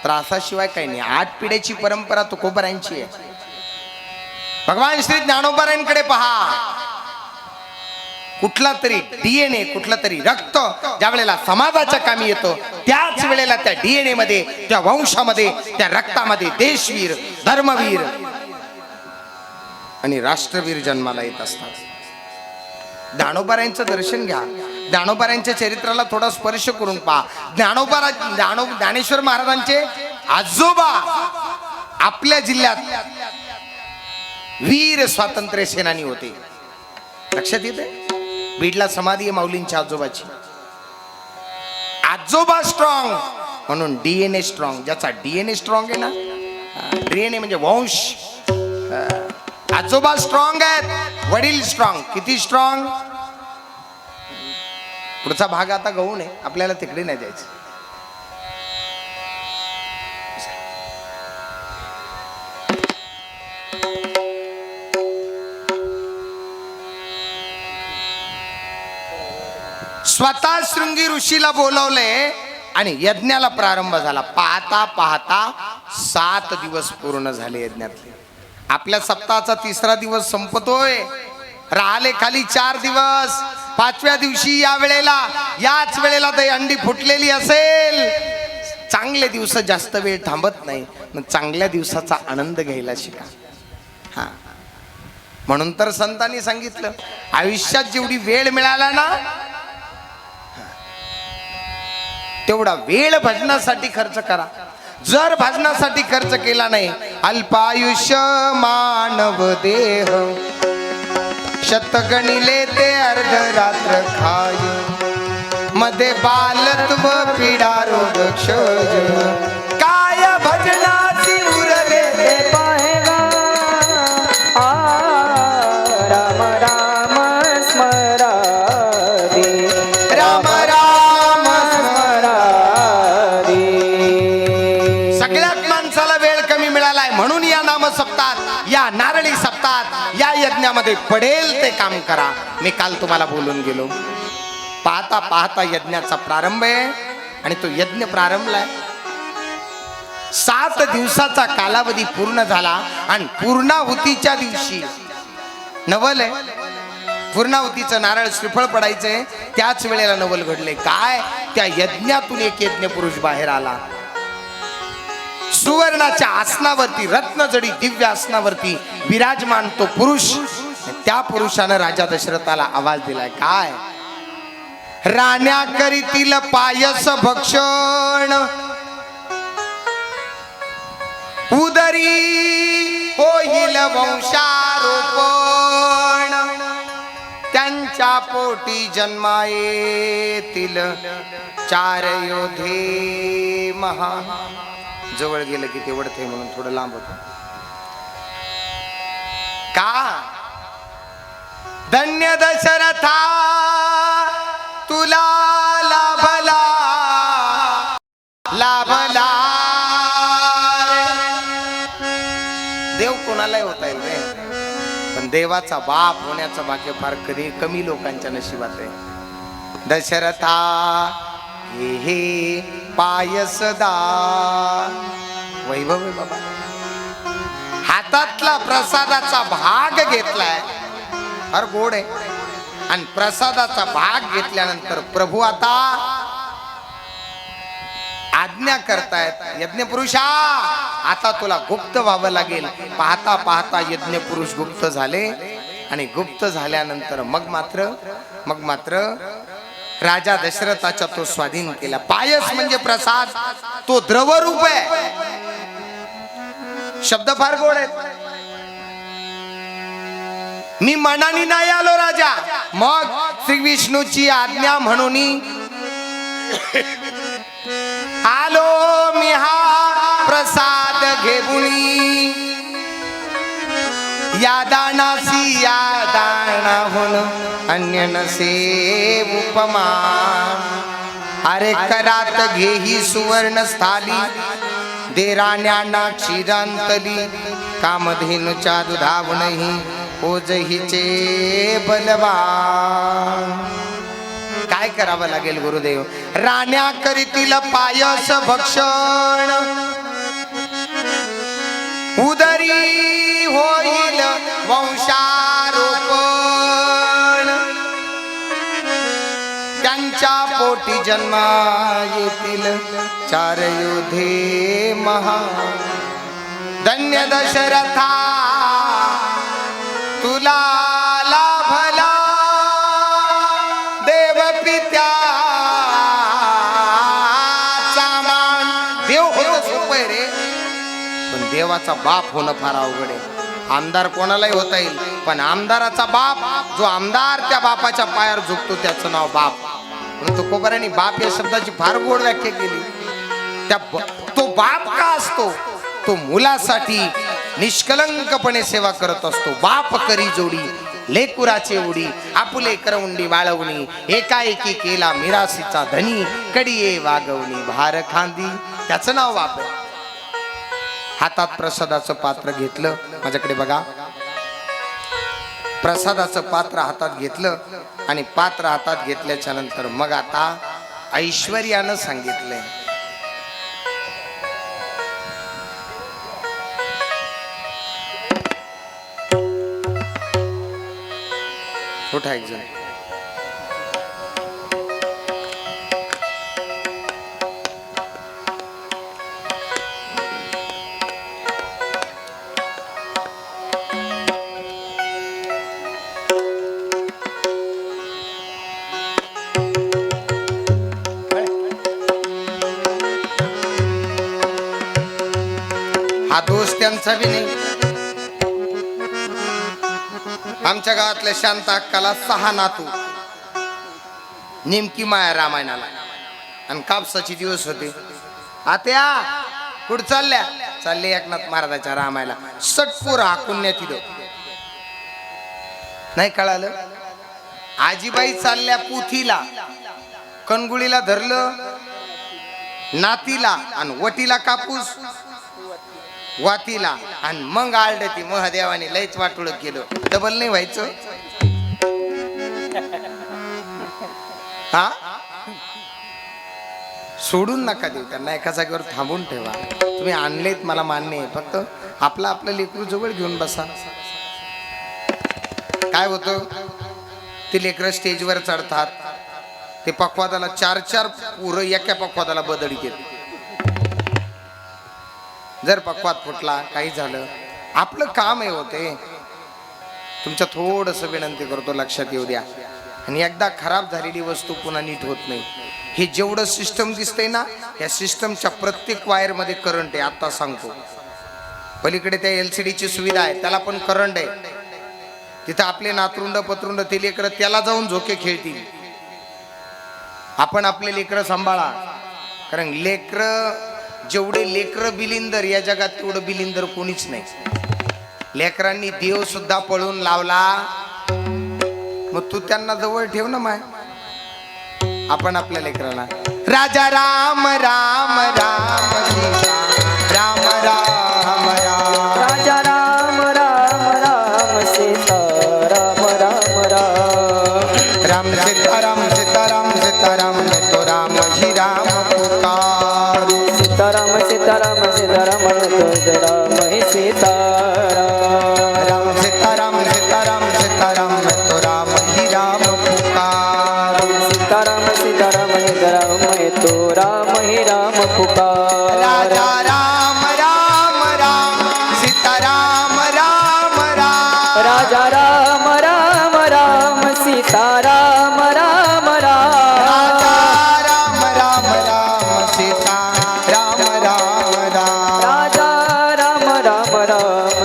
त्रासाशिवाय काही नाही. 8 पिढ्याची परंपरा तुकोबारांची आहे. भगवान श्री ज्ञानोबारांकडे पहा. कुठला तरी डीएनए, कुठला तरी रक्त ज्या वेळेला समाजाच्या कामी येतो, त्याच वेळेला त्या डीएनए मध्ये, त्या वंशामध्ये, त्या रक्तामध्ये देशवीर, धर्मवीर आणि राष्ट्रवीर जन्माला येत असतात. ज्ञानोबारांचं दर्शन घ्या. ज्ञानोबारांच्या चरित्राला थोडा स्पर्श करून पहा. ज्ञानेश्वर महाराजांचे आजोबा आपल्या जिल्ह्यात वीर स्वातंत्र्य सेनानी होते. लक्षात येते? बीडला समाधी आहे माऊलींच्या आजोबाची. आजोबा स्ट्रॉंग म्हणून डीएनए स्ट्रॉंग. ज्याचा डीएनए स्ट्रॉंग आहे ना, डीएनए म्हणजे वंश. आजोबा स्ट्रॉंग आहेत, वडील स्ट्रॉंग. किती स्ट्रॉंग? पुढचा भाग आता गहून आहे, आपल्याला तिकडे नाही जायचं. स्वतः शृंगी ऋषीला बोलवले आणि यज्ञाला प्रारंभ झाला. पाहता पाहता 7 दिवस पूर्ण झाले यज्ञातले. आपल्या सप्ताहाचा तिसरा दिवस संपतोय, राहिले खाली 4 दिवस. 5व्या दिवशी याच वेळेला दहीहंडी फुटलेली असेल. चांगले दिवस जास्त वेळ थांबत नाही, मग चांगल्या दिवसाचा आनंद घ्यायला शिका. हा, म्हणून तर संतांनी सांगितलं, आयुष्यात जेवढी वेळ मिळाला ना तेवढा वेळ भजनासाठी खर्च करा. जर भजनासाठी खर्च केला नाही, अल्पायुष्य मानव देह, शतगणिले ते अर्ध रात्र खाय, मध्ये बालत्व पीडा रोग क्षय, काय भजनाची उरले ते पाहेगा. राम राम स्मरा दे, राम राम. स्मरा दे. सगळ्यात माणसाला वेळ कमी मिळालाय, म्हणून या नाम सप्ताहात, या नारळी सप्ताहात, या यज्ञामध्ये पडेल ते काम करा. मी काल तुम्हाला बोलून गेलो, पाहता पाहता यज्ञाचा प्रारंभ आहे आणि तो यज्ञ प्रारंभलाय. 7 दिवसाचा कालावधी पूर्ण झाला आणि पूर्णाहुतीच्या दिवशी नवल आहे. पूर्णाहुतीचं नारळ श्रीफळ पडायचंय, त्याच वेळेला नवल घडले. काय? त्या यज्ञातून एक यज्ञ पुरुष बाहेर आला. सुवर्णाच्या आसनावरती, रत्नजडी दिव्य आसनावरती विराजमान तो पुरुष. त्या पुरुषानं राजा दशरथाला आवाज दिलाय. काय? राण्या करीतील पायस भक्षण, उदरी होईल वंशारोपण, त्यांच्या पोटी जन्मा येतील 4 योधे महा. जवळ गेलं की तेवढं थे म्हणून थोडं लांब होत. का? धन्य दशरथा तुला लाभला लाभला. देव कोणालाही होता येईल रे, पण देवाचा बाप होण्याचं भाग्य फार कमी लोकांच्या नशिबात आहे. दशरथा हे पायसदा वैभव आहे बाबा. हातातला प्रसादाचा भाग घेतलाय, फार गोड आहे. आणि प्रसादाचा भाग घेतल्यानंतर प्रभू आता आज्ञा करतायत, यज्ञ पुरुषा आता तुला गुप्त व्हावं लागेल. पाहता पाहता यज्ञ पुरुष गुप्त झाले आणि गुप्त झाल्यानंतर मग मात्र राजा दशरथाचा तो स्वाधीन केला. पायस म्हणजे प्रसाद, तो द्रवरूप आहे. शब्द फार गोड आहेत. मी मनाने नाही आलो राजा, मग श्री विष्णूची आज्ञा म्हणून आलो मी हा प्रसाद घेऊनी. या दानासी या दानाहून अन्य नसे उपमा. अरे करात घेही सुवर्ण स्थाली, दे राण्यांना क्षीरांतली. कामधेनुच्या दुधावूनही ओजहीचे बलवान. काय करावं लागेल गुरुदेव? राण्या करीतील पायस भक्षण, उदरी होईल वंशारोपण. त्यांच्या पोटी जन्मा येतील 4 योधे महा. धन्य दशरथा तुला लाभला देव पित्याचा मान. देव होणं सोपं आहे रे, पण देवाचा बाप होणं फार अवघड आहे. आमदार कोणालाही होता येईल, पण आमदाराचा बाप, जो आमदार त्या बापाच्या पायावर झुकतो त्याचं नाव बाप. म्हणून तुकोबारांनी बाप या शब्दाची फार गोड व्याख्या केली. तो बाप का असतो? तो मुलासाठी निष्कलंकपणे सेवा करत असतो. बाप करी जोडी लेकुराचे उडी, आपुले करवंडी वाळवणी. एकाएकी केला मिरासीचा धनी, कडिये वागवणी भार खांदी. त्याचं नाव बाप आहे. हातात प्रसादाचं पात्र घेतलं, माझ्याकडे बघा. प्रसादाचं पात्र हातात घेतलं आणि पात्र हातात घेतल्याच्या नंतर मग आता ऐश्वर्यानं सांगितलंय, उठा एक जण. हा दोष त्यांचा बी नाही. आमच्या गावातल्या शांत अक्काला 6 नातू, नेमकी माया रामायणाला. आणि कापसाचे दिवस होते. आत्या कुठं चालल्या? चालले एकनाथ महाराजाच्या रामायला. सटपूर हाकून न्या तिथं. नाही कळालं? आजीबाई चालल्या पुथीला, कणगुळीला धरलं, नातीला आणि वटीला कापूस, वातीला, आणि मग आलडती महादेवाने लयच वाटोळ केलं. डबल नाही व्हायचं हा. सोडून नका देऊ त्यांना, एका जागेवर थांबून ठेवा. तुम्ही आणलेत मला मान्य आहे, फक्त आपलं लेकरू जवळ घेऊन बसा. काय होतं, ते लेकरं स्टेजवर चढतात, ते पक्वादाला 4-4 पुरं एका पक्वादाला बदडी घेत. जर पक्वात फुटला, काही झालं, आपलं काम आहे होते. तुमच्या थोडस विनंती करतो, लक्षात येऊ द्या. आणि एकदा खराब झालेली वस्तू पुन्हा नीट होत नाही. हे जेवढं सिस्टम दिसतंय ना, या सिस्टमच्या प्रत्येक वायर मध्ये करंट आहे. आता सांगतो, पलीकडे त्या LCD ची सुविधा आहे, त्याला पण करंट आहे. तिथं आपले नातरुंड पत्रुंड ते लेकरं त्याला जाऊन झोके खेळतील. आपण आपले लेकरं सांभाळा, कारण लेकरं जेवढे लेकरं बिलिंदर या जगात, तेवढं बिलिंदर कोणीच नाही. लेकरांनी देव सुद्धा पळून लावला, मग तू त्यांना जवळ ठेव ना माय. आपण आपल्या लेकराला राजा राम राम राम सीता राम राम राम, राजा राम राम राम सीता राम राम राम, राम सीताराम सीताराम सीताराम ने तो राम ही राम पुकार. सीताराम सीताराम सीताराम तो राम ही सीताराम, राम सीताराम सीताराम सीताराम ने तो राम ही राम पुकार. सीताराम सीताराम सीताराम तो राम ही राम पुकार. राजा राम राम राम सीताराम राम राम, राजा राम राम राम सीताराम राम राम, राजा राम राम राम सीता राम राम राम, राजा राम राम राम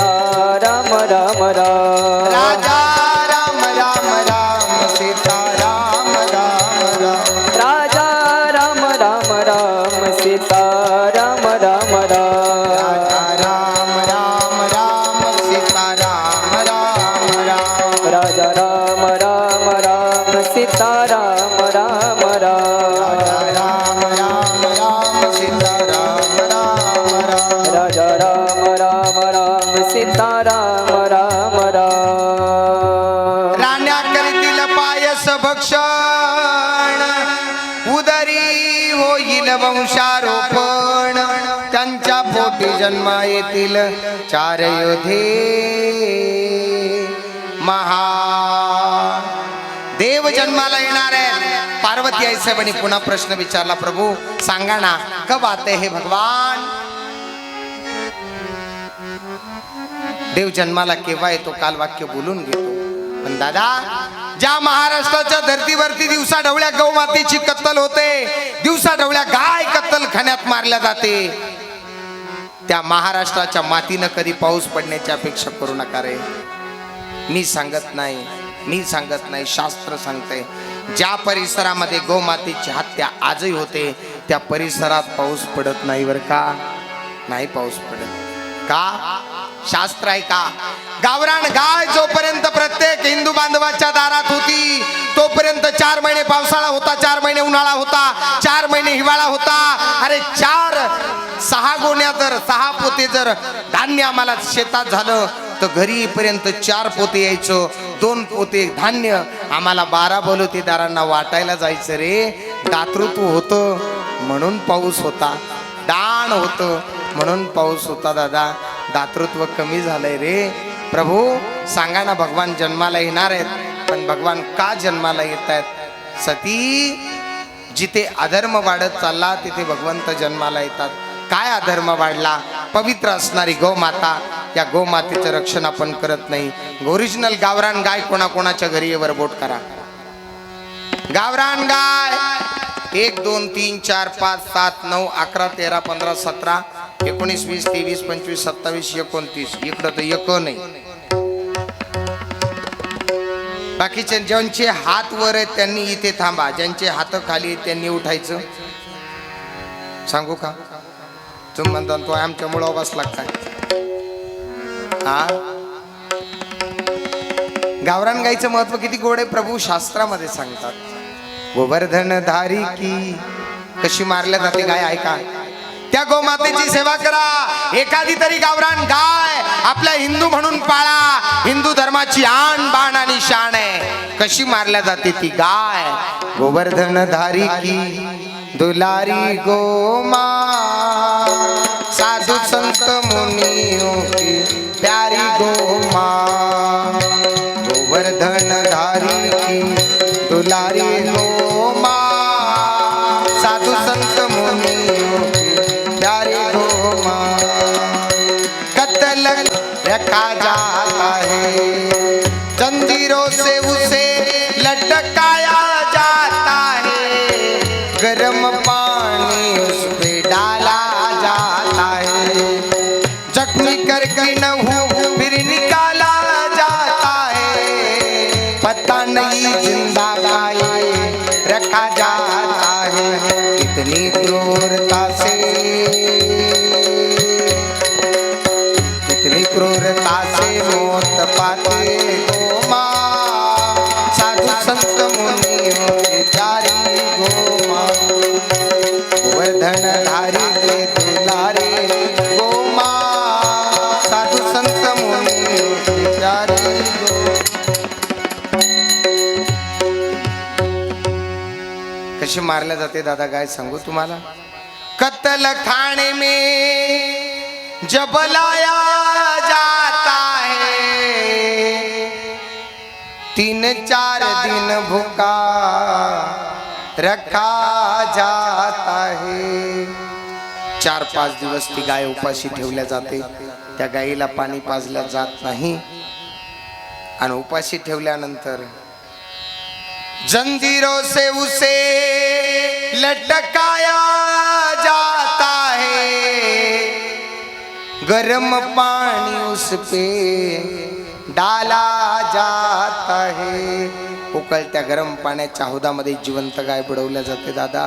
सीताराम राम राम, राजा राम राम राम सीता राम राम राम, राजा राम राम राम सीताराम राम राम, राजा राम राम राम सीता राम राम राम, राजा राम राम राम सीताराम राम राम, राजा राम राम राम सीता राम राम राम. राण्या करीतील पायस भक्षण, उदरी होईल वंशारोपण, त्यांच्या पोटी जन्मा येतील 4 योधे महा. देव जन्माला येणार आहे. पार्वती आई साहेबांनी पुन्हा प्रश्न विचारला, प्रभू सांगा ना, कब आते हे भगवान? देव जन्माला केव्हा येतो, काल वाक्य बोलून घेतो. पण दादा, ज्या महाराष्ट्राच्या धर्तीवरती दिवसा ढवळ्या गौ मातेची कत्तल होते, दिवसा ढवळ्या गाय कत्तल खाण्यात मारल्या जाते, त्या महाराष्ट्राच्या मातीनं कधी पाऊस पडण्याची अपेक्षा करू नका रे. मी सांगत नाही, शास्त्र सांगते. ज्या परिसरामध्ये गोमातेची हत्या आजही होते, त्या परिसरात पाऊस पडत नाही बर का. नाही पाऊस पडत का? शास्त्र आहे का? गावरान गाय जोपर्यंत प्रत्येक हिंदू बांधवाच्या दारात होती, तोपर्यंत 4 महिने पावसाळा होता, 4 महिने उन्हाळा होता, 4 महिने हिवाळा होता. अरे 4-6 गोण्या जर 6 पोते जर धान्य आम्हाला शेतात झालं, तर घरी येईपर्यंत 4 पोते यायचं, 2 पोते धान्य आम्हाला 12 बोलवतेदारांना वाटायला जायचं रे. दातृत्व होतं म्हणून पाऊस होता, दान होतं म्हणून पाऊस होता. दादा, दातृत्व कमी झालंय रे. प्रभू सांगा ना, भगवान जन्माला येणार आहेत, पण भगवान का जन्माला येत आहेत? सती, जिथे अधर्म वाढत चालला तिथे भगवंत जन्माला येतात. काय अधर्म वाढला? पवित्र असणारी गोमाता, या गोमातेचं रक्षण आपण करत नाही. ओरिजिनल गावरान गाय कोणाकोणाच्या घरी वर बोट करा. गावरान गाय 1 2 3 4 5 7 9 11 13 15 17 19 20 23 25 27 29. इकडं तर एक नाही. बाकीचे ज्यांचे हात वर आहेत त्यांनी इथे थांबा, ज्यांचे हात खाली आहेत त्यांनी उठायचं. सांगू का? तुम्ही म्हणता तो आमच्या मुळावर बसला काय? हा, गावरान गाईचं महत्व किती गोड आहे प्रभू शास्त्रामध्ये सांगतात. गोवर्धन धारी की कशी मारल्या जाते गाय ऐका. त्या गोमातेची सेवा करा. एखादी तरी गावरान गाय आपल्या हिंदू म्हणून पाळा. हिंदू धर्माची आण बाण आणि शान आहे. कशी मारल्या जाते ती गाय? गोवर्धन धारी की दुलारी गोमा, साधू संत मुनियों की प्यारी गोमा. गोवर्धन धारी की दुलारी गोमा, साधु संत मुनियों की प्यारी गोमा. कत्ल रखा जाता है, जंजीरों से उसे लटकाया जाता है. गर्म पानी उस पे डाला जाता है. जख्मी करके नहू फिर निकाला जाता है. पता नहीं जिंदा गाय रखा जाता है. कितनी क्रूरता से, कितनी क्रूरता से मौत पाते गोमा. साधु संत मुनियों की प्यारी गोमा. गोवर्धन धारी के दुलारे गोमा, साधु संत मुनियों की प्यारी गोमा. कशी मारल्या जाते दादा गाय सांगू तुम्हाला. कत्ल खाने में जब लाया जाता है, 3-4 दिन भूखा रखा जाता है. 4-5 दिवस ती गाय उपाशी ठेवल्या जाते. त्या गायीला पाणी पाजल्या जात नाही. आणि उपाशी ठेवल्यानंतर जंजीरों से उसे लटकाया जाता है. गर्म पानी उस पे डाला जाता है. उकळत्या गरम पाण्याच्या हौदामध्ये जिवंत गाय बुडवल्या जाते दादा.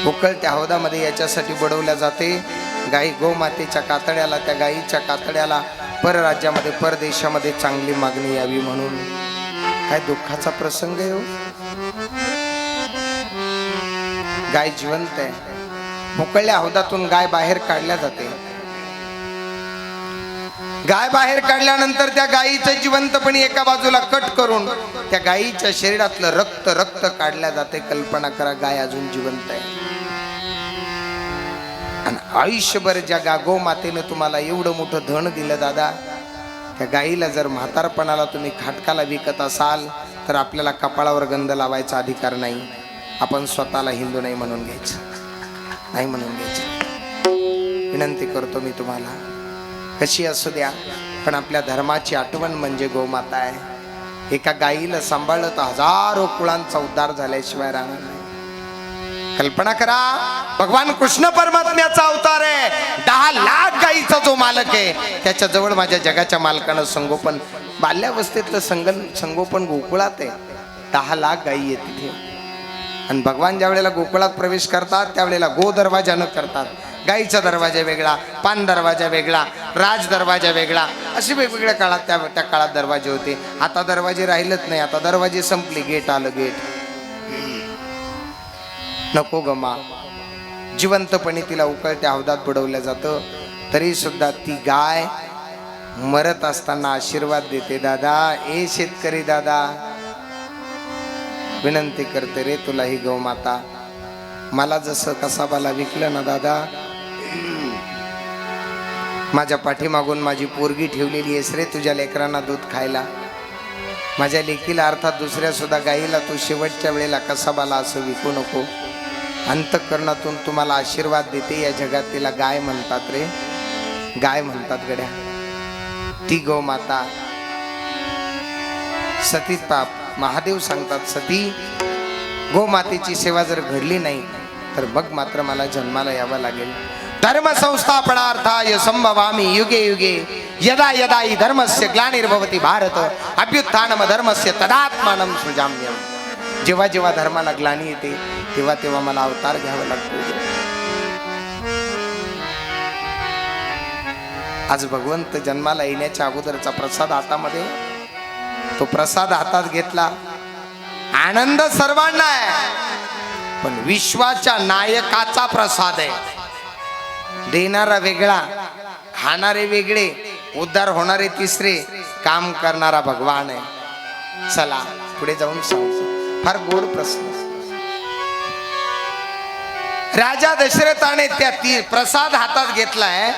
उकळत्या हौदामध्ये याच्यासाठी बुडवल्या जाते. गाई गोमातेच्या कातड्याला, त्या गायीच्या कातड्याला परराज्यामध्ये परदेशामध्ये चांगली मागणी यावी म्हणून. काय दुःखाचा प्रसंग आहे हो. गाय जिवंत आहे. उकळल्या हौदातून गाय बाहेर काढल्या जाते. गाय बाहेर काढल्यानंतर त्या गायीचं जिवंतपणी एका बाजूला कट करून त्या गायीच्या शरीरातलं रक्त रक्त काढल्या जाते. कल्पना करा, गाय अजून जिवंत आहे. आणि आयुष्यभर ज्या गोमातेनं तुम्हाला एवढं मोठं धन दिलं दादा, त्या गायीला जर म्हातारपणाला तुम्ही खाटकाला विकत असाल तर आपल्याला कपाळावर गंध लावायचा अधिकार नाही. आपण स्वतःला हिंदू नाही म्हणून घ्यायचं, नाही म्हणून घ्यायचं. विनंती करतो मी तुम्हाला, कशी असू द्या पण आपल्या धर्माची आठवण म्हणजे गोमाता आहे. एका गायीला सांभाळलं तर हजारो कुळांचा उद्धार झाल्याशिवाय राहणार नाही. कल्पना करा, भगवान कृष्ण परमात्म्याचा अवतार आहे. 10 लाख गायीचा जो मालक आहे त्याच्या जवळ माझ्या जगाच्या मालकानं संगोपन, बाल्यावस्थेतलं संगोपन गोकुळात आहे. 10 लाख गायी आहेत तिथे. आणि भगवान ज्या वेळेला गोकुळात प्रवेश करतात त्यावेळेला गो दरवाजानं करतात. गाईचा दरवाजा वेगळा, पान दरवाजा वेगळा, राज दरवाजा वेगळा, असे वेगवेगळ्या काळात त्या काळात दरवाजे होते. आता दरवाजे राहिलेच नाही. आता दरवाजे संपले, गेट आलं. गेट नको गमा. जिवंतपणे तिला उकळत्या हौदात बुडवलं जातं. तरी सुद्धा ती गाय मरत असताना आशीर्वाद देते. दादा, ए शेतकरी दादा, विनंती करते रे तुला ही गौमाता, मला जसं कसाबाला विकलं ना दादा, माझ्या पाठीमागून माझी पोरगी ठेवलेली आहेस रे तुझ्या लेकरांना दूध खायला. माझ्या लेकीला अर्थात दुसऱ्या सुद्धा गाईला तू शेवटच्या वेळेला कसाबाला असं विकू नको. अंतःकरणातून तुम्हाला आशीर्वाद देते. या जगात तिला गाय म्हणतात रे, गाय म्हणतात गड्या. ती गोमाता सती पाप महादेव सांगतात, सती गोमातेची सेवा जर घडली नाही तर मग मात्र मला जन्माला यावं लागेल. धर्म संस्थापनार्थाय संभवामि युगे युगे यदा यदा हि धर्मस्य ग्लानिर्भवति भारत अभ्युत्थानम धर्मस्य तदात्मानं सृजाम्यहम्. जेव्हा जेव्हा धर्माला ग्लानी येते तेव्हा तेव्हा मला अवतार घ्यावा लागतो. आज भगवंत जन्माला येण्याच्या अगोदरचा प्रसाद हातामध्ये, तो प्रसाद हातात घेतला. आनंद सर्वांना आहे, पण विश्वाच्या नायकाचा प्रसाद आहे. देणारा वेगळा, खाणारे वेगळे, उद्धार होणारे तिसरे, काम करणारा भगवान आहे. चला पुढे जाऊन सांगतो. फार गोड प्रश्न. राजा दशरथाने त्या प्रसाद हातात घेतलाय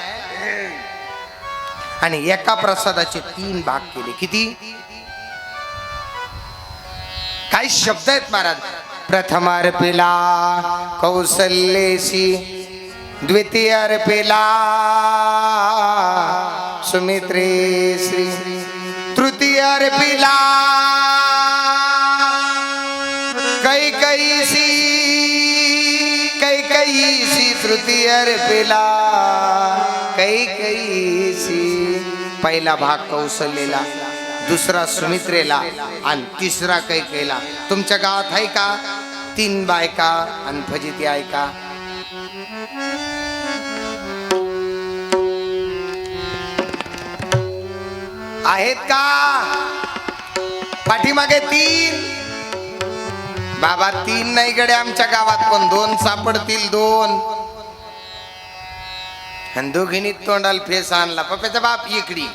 आणि एका प्रसादाचे 3 भाग केले. किती? काही शब्द आहेत महाराज. प्रथमार्पिला कौसल्येसी, द्वितीय अर्पिला सुमित्रे श्री, तृतीय अर्पिला कैकयीसी, कैकयीसी तृतीय अर्पिला कैकयीसी. पहिला भाग कौशल्येला, दुसरा सुमित्रेला आणि तिसरा कैकेयीला. तुमच्या गावात आहे का 3 बायका आणि फजिती आहे का? आहेत का? पाठीमागे 3 बाबा 3 नाही गडे आमच्या गावात, पण 2 सापडतील. 2 आणि दोघींनी तोंडाला फेस आणला. पप्प्याचा बाप इकडी,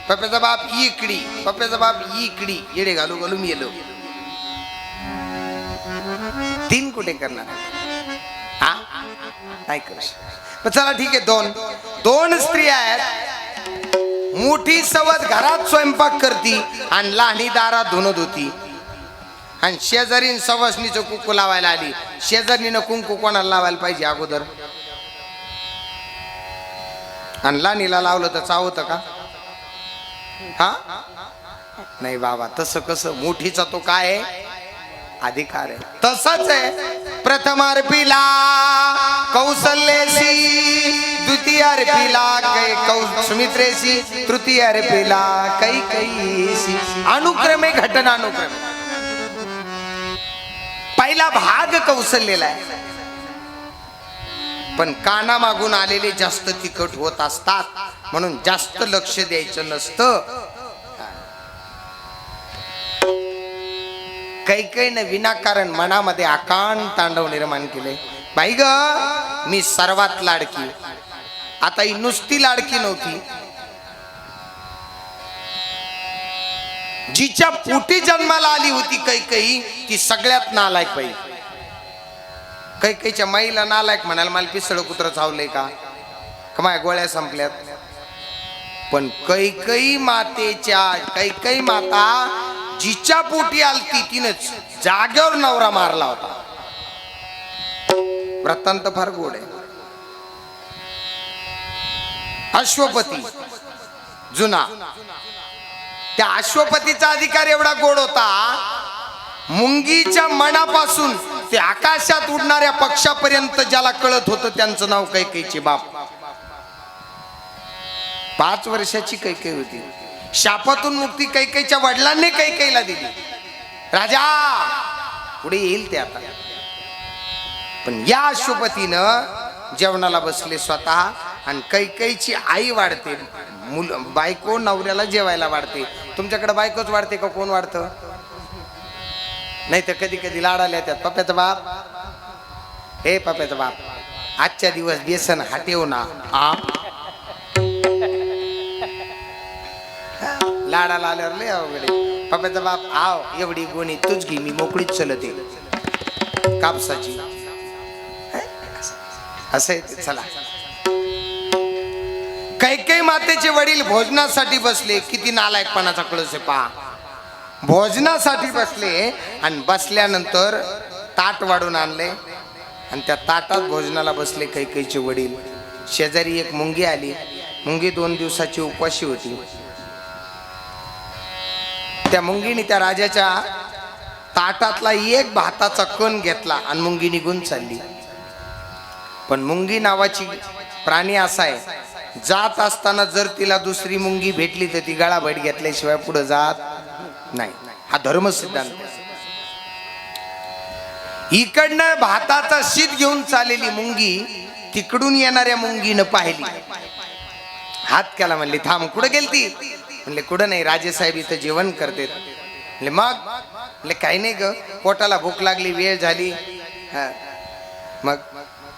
पप्प्याचा बाप इकडी, पप्प्याचा बाप इकडी. येडे घालू घालू मी येलो. 3 कुठे करणार? हा नाही करू शकत. चला ठीक आहे. 2 स्त्रिया आहेत. मोठी सवत घरात स्वयंपाक करती आणि लहानी दारात धुणत होती. आणि शेजारीन सवसनीचं कुंकू लावायला आली. शेजारीनं कुंकू कोणाला लावायला पाहिजे अगोदर? आणि लहानीला लावलं तर चावतं का? हा नाही बाबा, तसं कसं? मोठीचा तो काय आहे? अधिकार आहे. तसंच आहे. प्रथमार्पिला कौसल्येसी, द्वितीय अर्पिला सुमित्रेसी, तृतीय अर्पिला कैकेयीसी. अनुक्रमे घटनानुक्रमे. पहिला भाग कौशल्यला आहे, पण काना मागून आलेले जास्त तिखट होत असतात, म्हणून जास्त लक्ष द्यायचं नसतं. कैकेयीने विनाकारण मनामध्ये आकांड तांडव निर्माण केले. बाई ग, मी सर्वात लाडकी. आता ही नुसती लाडकी नव्हती, जिच्या पोटी जन्माला आली होती कैकेयी, ती सगळ्यात नालायक बाई. कैकेयीच्या माईला नालायक म्हणाल, मला पिसळ कुत्र चावलंय का? कमाय गोळ्या संपल्यात. पण कैकेयी माता जिच्या पोटी आलती तिनेच जागेवर नवरा मारला होता. वृत्तांत फार गोड आहे. अश्वपती जुना, त्या अश्वपतीचा अधिकार एवढा गोड होता, मुंगीच्या मनापासून ते आकाशात उडणाऱ्या पक्षापर्यंत ज्याला कळत होतं त्यांचं नाव कैकेयीचे बाप. 5 वर्षाची कैकेयी होती. शापातून मुक्ती कैकेयीच्या वडिलांनी कैकेयीला दिली. राजा पुढे येईल ते आता. पण या अश्वपतीनं जेवणाला बसले स्वतः, आणि कैकेयीची आई वाढते, बायको नवऱ्याला जेवायला वाढते. तुमच्याकडे बायकोच वाढते का कोण वाढतं? नाही तर कधी कधी लाडाला येतात. पप्प्याचा बाप, हे पप्प्याचा बाप, आजच्या दिवस बेसन हाटेव ना. लाडाला आल्यावर लय अवघड. पप्प्याचा बाप, आव एवढी गोणी तुझ घे, मी मोकळीच चलते कापसाची. असं आहे. चला, कैकेयी मातेचे वडील भोजनासाठी बसले. किती नालायकपणाचा कळस आहे पहा. भोजनासाठी बसले आणि बसल्यानंतर ताट वाढून आणले आणि त्या ताटात भोजनाला बसले कैकेयीचे वडील. शेजारी एक मुंगी आली. मुंगी 2 दिवसाची उपाशी होती. त्या मुंगीने त्या राजाच्या ताटातला एक भाताचा कण घेतला आणि मुंगी निघून चालली. पण मुंगी नावाची प्राणी असा आहे, जात असताना जर तिला दुसरी मुंगी भेटली तर ती गळाभेट घेतल्याशिवाय पुढे जात नाही. हा धर्म सिद्धांत. इकडनं भाताचा शीत घेऊन चाललेली मुंगी तिकडून येणाऱ्या मुंगीनं पाहिली. हात केला. म्हणली थांब, कुठं गेलती? म्हणले कुठं नाही, राजेसाहेब इथं जेवण करते. म्हणले मग? म्हणले काही नाही ग, पोटाला भूक लागली, वेळ झाली. मग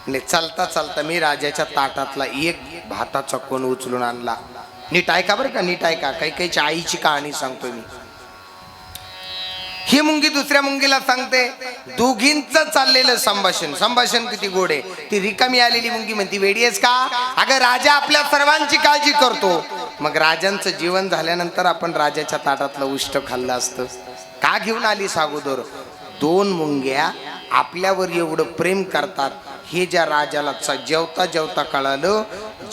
म्हणले चालता चालता मी राजाच्या ताटातला एक भाताचा कोण उचलून आणला. नीट ऐका बरं का, नीट ऐका. कैकेयीच्या आईची कहाणी सांगतो मी. ही मुंगी दुसऱ्या मुंगीला सांगते. दोघींचं चाललेलं संभाषण किती गोड आहे. ती रिकामी आलेली मुंगी म्हणती वेडी आहेस का? अगं राजा आपल्या सर्वांची काळजी करतो. मग राजांचं जीवन झाल्यानंतर आपण राजाच्या ताटातलं उष्ट खाल्लं असतं. का घेऊन आलीस अगोदर? 2 मुंग्या आपल्यावर एवढं प्रेम करतात हे ज्या राजाला जेवता जेवता कळालं.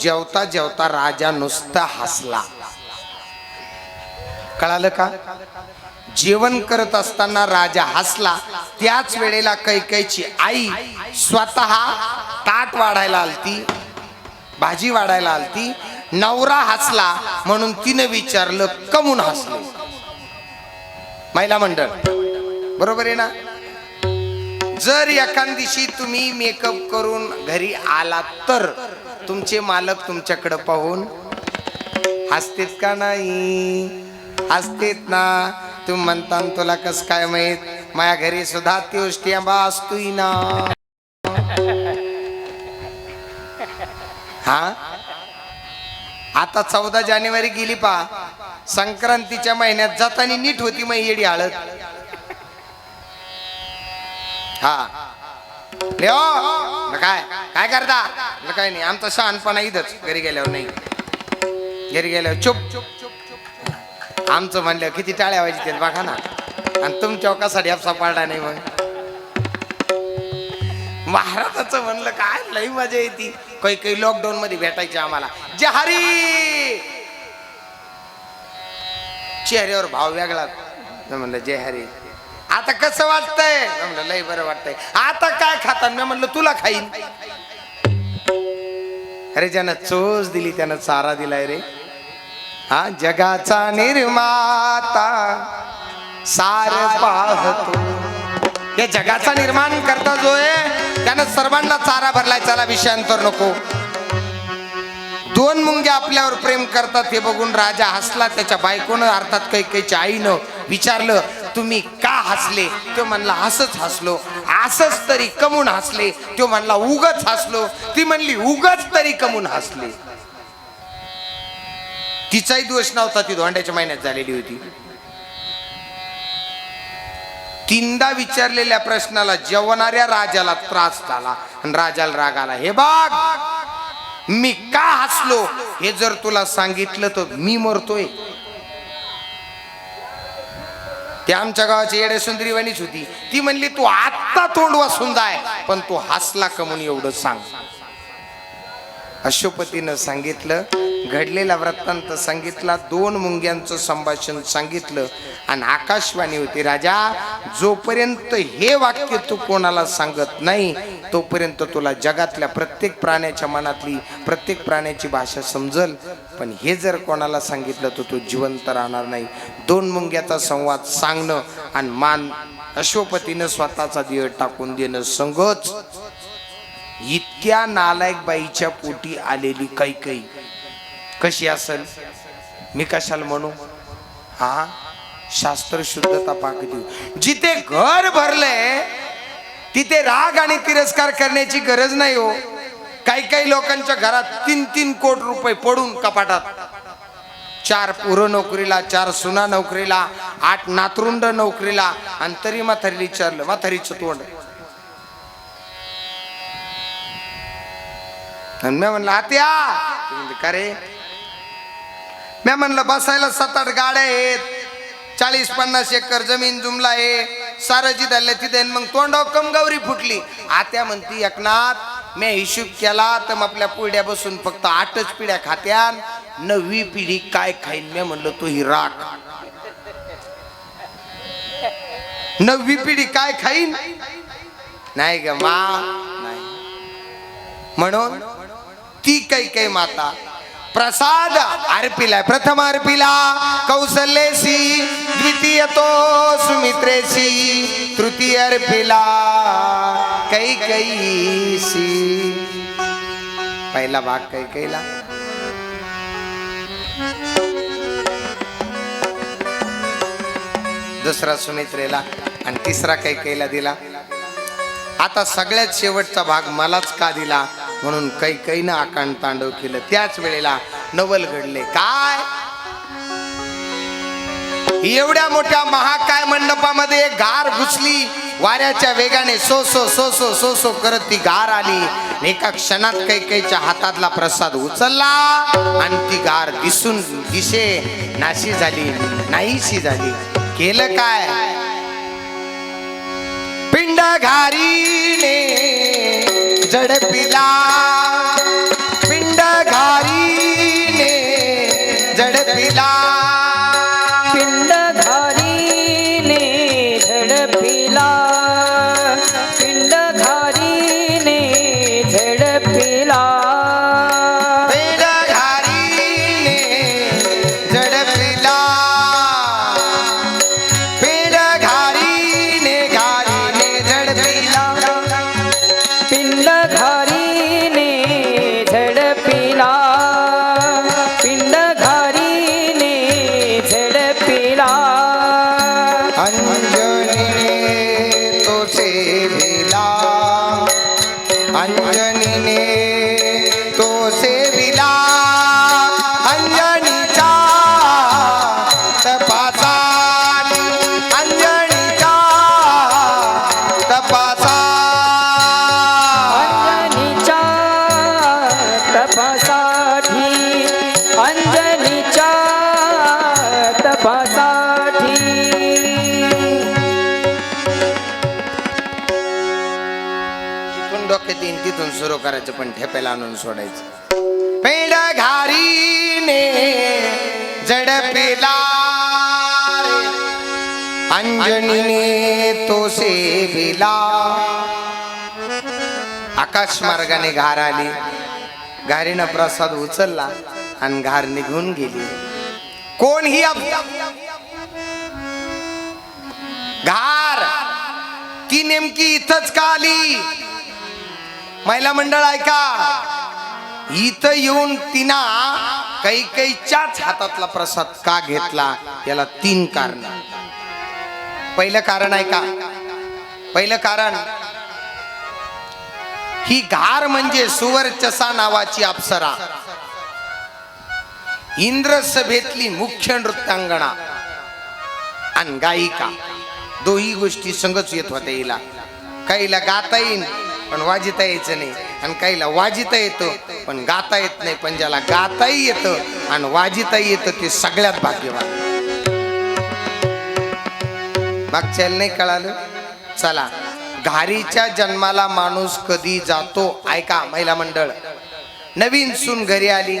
जेवता जेवता राजा नुसता हसला. कळालं का? जेवण करत असताना राजा हसला. त्याच वेळेला कैकेयीची आई स्वतः ताट वाढायला आलती, भाजी वाढायला आलती. नवरा हसला म्हणून तिने विचारलं कमून हसले? महिला मंडळ बरोबर आहे ना? जर एखाद्याशी तुम्ही मेकअप करून घरी आला तर तुमचे मालक तुमच्याकडे पाहून हसतेत का नाही? हसतेत ना. तुम्ही म्हणता तुला कस काय माहित, माझ्या घरी सुद्धा त्योच टेंबा असतोय ना. हा आता 14 जानेवारी गेली पा. संक्रांतीच्या महिन्यात जातानी नीट होती मग येडी हळद. हा लेओ काय काय करता? काय नाही, आमचा शहाणपणा इथंच. घरी गेल्यावर नाही, घरी गेल्यावर चुप. आमचं म्हणलं किती टाळ्या वाजते बघा ना. आणि तुमच्या कसा ढेपसा पाडला नाही? मग महाराजाचं म्हणलं काय लई मजा येते. काही लॉकडाऊन मध्ये भेटायचे आम्हाला. जय हरी. चेहऱ्यावर भाव वेगळा. म्हणलं जय हरी. आता कसं वाटतंय? म्हणलं लई बरं वाटतंय. आता काय खाता? मी म्हणलं तुला खाईन. अरे ज्यानं चोच दिली त्यानं चारा दिलाय रे. हा जगाचा निर्माता सार पाहतो. या जगाचा निर्माण करता जो आहे त्यानं सर्वांना चारा भरलाय. चला विषयांतर नको. 2 मुंग्या आपल्यावर प्रेम करतात हे बघून राजा हसला. त्याच्या बायकोनं अर्थात कैकेयीच्या आईनं विचारलं तुम्ही का हसले? तो म्हणला असंच हसलो. असंच तरी कमून हसले? तो म्हणला उगच हसलो. ती म्हणली उगच तरी कमून हसले? तिचाही दोष नव्हता, ती धोंड्याच्या महिन्यात झालेली होती. 3दा विचारलेल्या प्रश्नाला जेवणाऱ्या राजाला त्रास झाला आणि राजाला राग आला. हे बघ मी का हसलो हे जर तुला सांगितलं तर मी मरतोय. ती आमच्या गावाची येडे सुंदरी वाणीच होती. ती म्हणली तू आत्ता तोंड वासून जाय पण तू हसला का म्हणून एवढं सांग. अशोपतीनं सांगितलं, घडलेला वृत्तांत सांगितला, 2 मुंग्यांचं संभाषण सांगितलं आणि आकाशवाणी होती. राजा जोपर्यंत हे वाक्य तू कोणाला सांगत नाही तोपर्यंत तुला जगातल्या प्रत्येक प्राण्याच्या मनातली प्रत्येक प्राण्याची भाषा समजल. पण हे जर कोणाला सांगितलं तर तू जिवंत राहणार नाही. 2 मुंग्याचा संवाद सांगणं आणि मान अशोपतीनं स्वतःचा देह टाकून देणं संगच. इतक्या नालायक बाईच्या पोटी आलेली कैकेयी कशी असेल मी कशाला म्हणू. हा शास्त्र शुद्धता पाकती. जिथे घर भरले तिथे राग आणि तिरस्कार करण्याची गरज नाही हो. काही लोकांच्या घरात 3-3 कोटी रुपये पडून कपाटात. 4 पोरं नोकरीला, 4 सुना नोकरीला, 8 नातरुंड नोकरीला आणि तरी म्हातारीला विचारलं म्हातारीचं तोंड. आणि मी म्हणलं आत्या. का रे? मी म्हणलं बसायला 7-8 गाड्या आहेत, 40-50 एकर जमीन जुमला आहे, सारं धरलं तिथे, मग तोंडावर कमगौरी फुटली. आत्या म्हणती एकनाथ मी हिशोब केला तर मग आपल्या पिढ्या बसून फक्त 8च पिढ्या खात्यान, 9वी पिढी काय खाईन. मी म्हणलं तू ही राख, 9वी पिढी काय खाईन नाही ग मा नाही. म्हणून ती काही माता प्रसाद अर्पिलाय. प्रथम अर्पिला कौसल्येसी, द्वितीय तो सुमित्रेसी, तृतीय अर्पिला कैकेयीसी. पहिला भाग कैकेयीला, दुसरा सुमित्रेला आणि तिसरा कैकेयीला दिला. आता सगळ्यात शेवटचा भाग मलाच का दिला म्हणून कैकेयीनं आकांड तांडव केलं. त्याच वेळेला नवल घडले. काय एवढ्या मोठ्या महाकाय मंडपामध्ये गार घुसली, वाऱ्याच्या वेगाने so so so so so so करत ती गार आली. एका क्षणात कैकेयीच्या हातातला प्रसाद उचलला आणि ती गार दिसे नाशी झाली, नाहीशी झाली. केलं काय? पिंड घारीने झडपिला, पिंड घारीने झडपिला, पिंड घारीने झडपिला, पिंड घारीने झडपिला, पिंड घारीने झडपिला, पिंड घारीने झडपिला, पिंड घारीने झडपिला, पिंड घारीने झडपिला. अंजनीने तो सेविला, अंजनीने तो सेविला, अंजनीच्या तपासाने, अंजनीच्या तपासा, अंजनीच्या तपासाठी, अंजनीच्या तपासाठी. तिथून डोक्यात येईन तिथून सुरू करायचं, पण ठेप्याला आणून सोडायचं. पेंड घारीने झडपिला रे, अंजनीने तो सेविला. आकाश मार्गाने घार आली, घारीनं प्रसाद उचलला आणि घार निघून गेली. कोण ही घार? ती नेमकी इथंच का आली? महिला मंडळ ऐका, इथं येऊन तिना कैकेयीच्याच हातातला प्रसाद का घेतला? याला 3 कारण. पहिलं कारण ऐका, पहिलं कारण, ही घार म्हणजे सुवर्चसा नावाची अप्सरा, इंद्रसभेतली मुख्य नृत्यांगणा आणि गायिका. दोही गोष्टी संगच येत होत्या हिला. काहीला गाता येईन पण वाजिता यायचं नाही, आणि काहीला वाजिता येतं पण गाता येत नाही. पण ज्याला गाताही येतं आणि वाजिताही येतं ते सगळ्यात भाग्यवान. मागच्याला नाही कळालं? चला, घारीच्या जन्माला माणूस कधी जातो ऐका महिला मंडळ. नवीन सून घरी आली,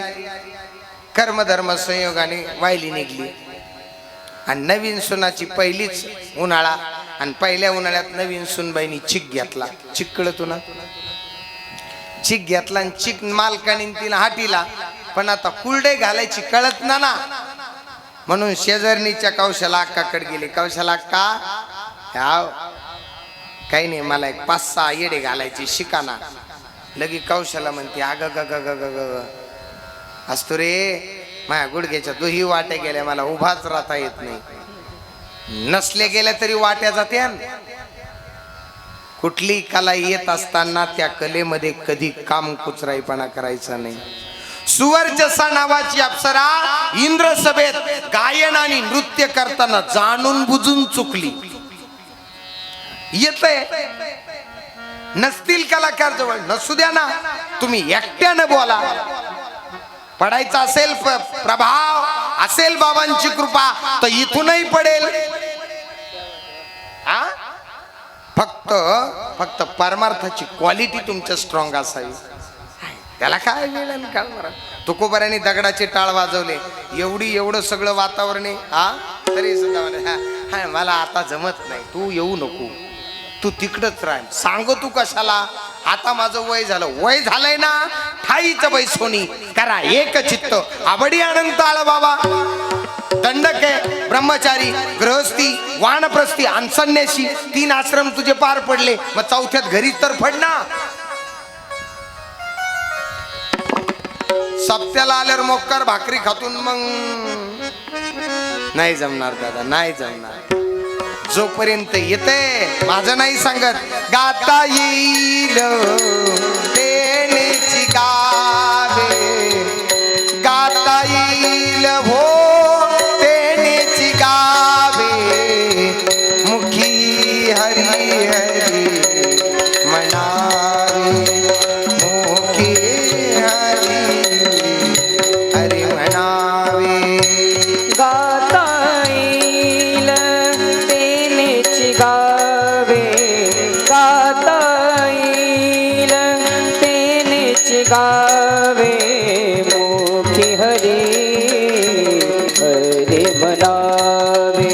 कर्मधर्म संयोगाने वायली निघली, आणि नवीन सुनाची पहिलीच उन्हाळा, आणि पहिल्या उन्हाळ्यात नवीन सुनबाईनी चिक घेतला. चिक कळतो ना? चिक घेतला आणि चिक मालकाने तिला हाटीला, पण आता कुलडे घालायची कळत ना ना, म्हणून शेजारणीच्या कौशला अक्काकडे गेली. कौशला अक्का, हाव काही नाही, मला एक 5-6 येडे घालायची शिकाना. लगी कौशला म्हणते, अग ग ग ग ग ग असतो रे, माझ्या गुडघ्याच्या दोही वाट्या गेल्या, मला उभाच राहता येत नाही. नसले गेल्या तरी वाट्या जात्या. कुठली कला येत असताना त्या कलेमध्ये कधी काम कुचराईपणा करायचा नाही. सुवर्चसा नावाची अप्सरा इंद्रसभेत गायन आणि नृत्य करताना जाणून बुजून चुकली. येतंय, नसतील कलाकार जवळ, नसू द्या ना, तुम्ही एकट्यानं बोला. पडायचा असेल प्रभाव असेल बाबांची कृपा तर इथूनही पडेल. हा फक्त फक्त परमार्थाची क्वालिटी तुमच्या स्ट्रॉंग असावी. त्याला काय वेळ काय बरं. तुकोबाऱ्यांनी दगडाचे टाळ वाजवले, एवढं सगळं वातावरण आहे, हा तरी सुद्धा म्हणे, हा मला आता जमत नाही, तू येऊ नको, तू तिकडच राह. सांग तू कशाला, आता माझं वय झालं, वय झालंय ना, ठाईच बैसोनी करा एक चित्त आवडी आनंद आला बाबा. दंडक आहे, ब्रह्मचारी, गृहस्थी, वानप्रस्थी आणि संन्यासी 3 आश्रम तुझे पार पडले, मग चौथ्यात घरीच तर पड ना. सप्त्याला आल्यावर मोक्कार भाकरी खातून मग नाही जमणार दादा, नाही जमणार. जोपर्यंत येते माझं नाही सांगत, गाता येईल तेनेची गावे, गाता येईल हो तेनेची गावे, मुखी हरी हरी म्हणावे, मुखी हरी हरी म्हणावे. गाता येईल तेनेची गावे, गाता येईल तेनेची गावे, मुखी हरी हरी म्हणावे,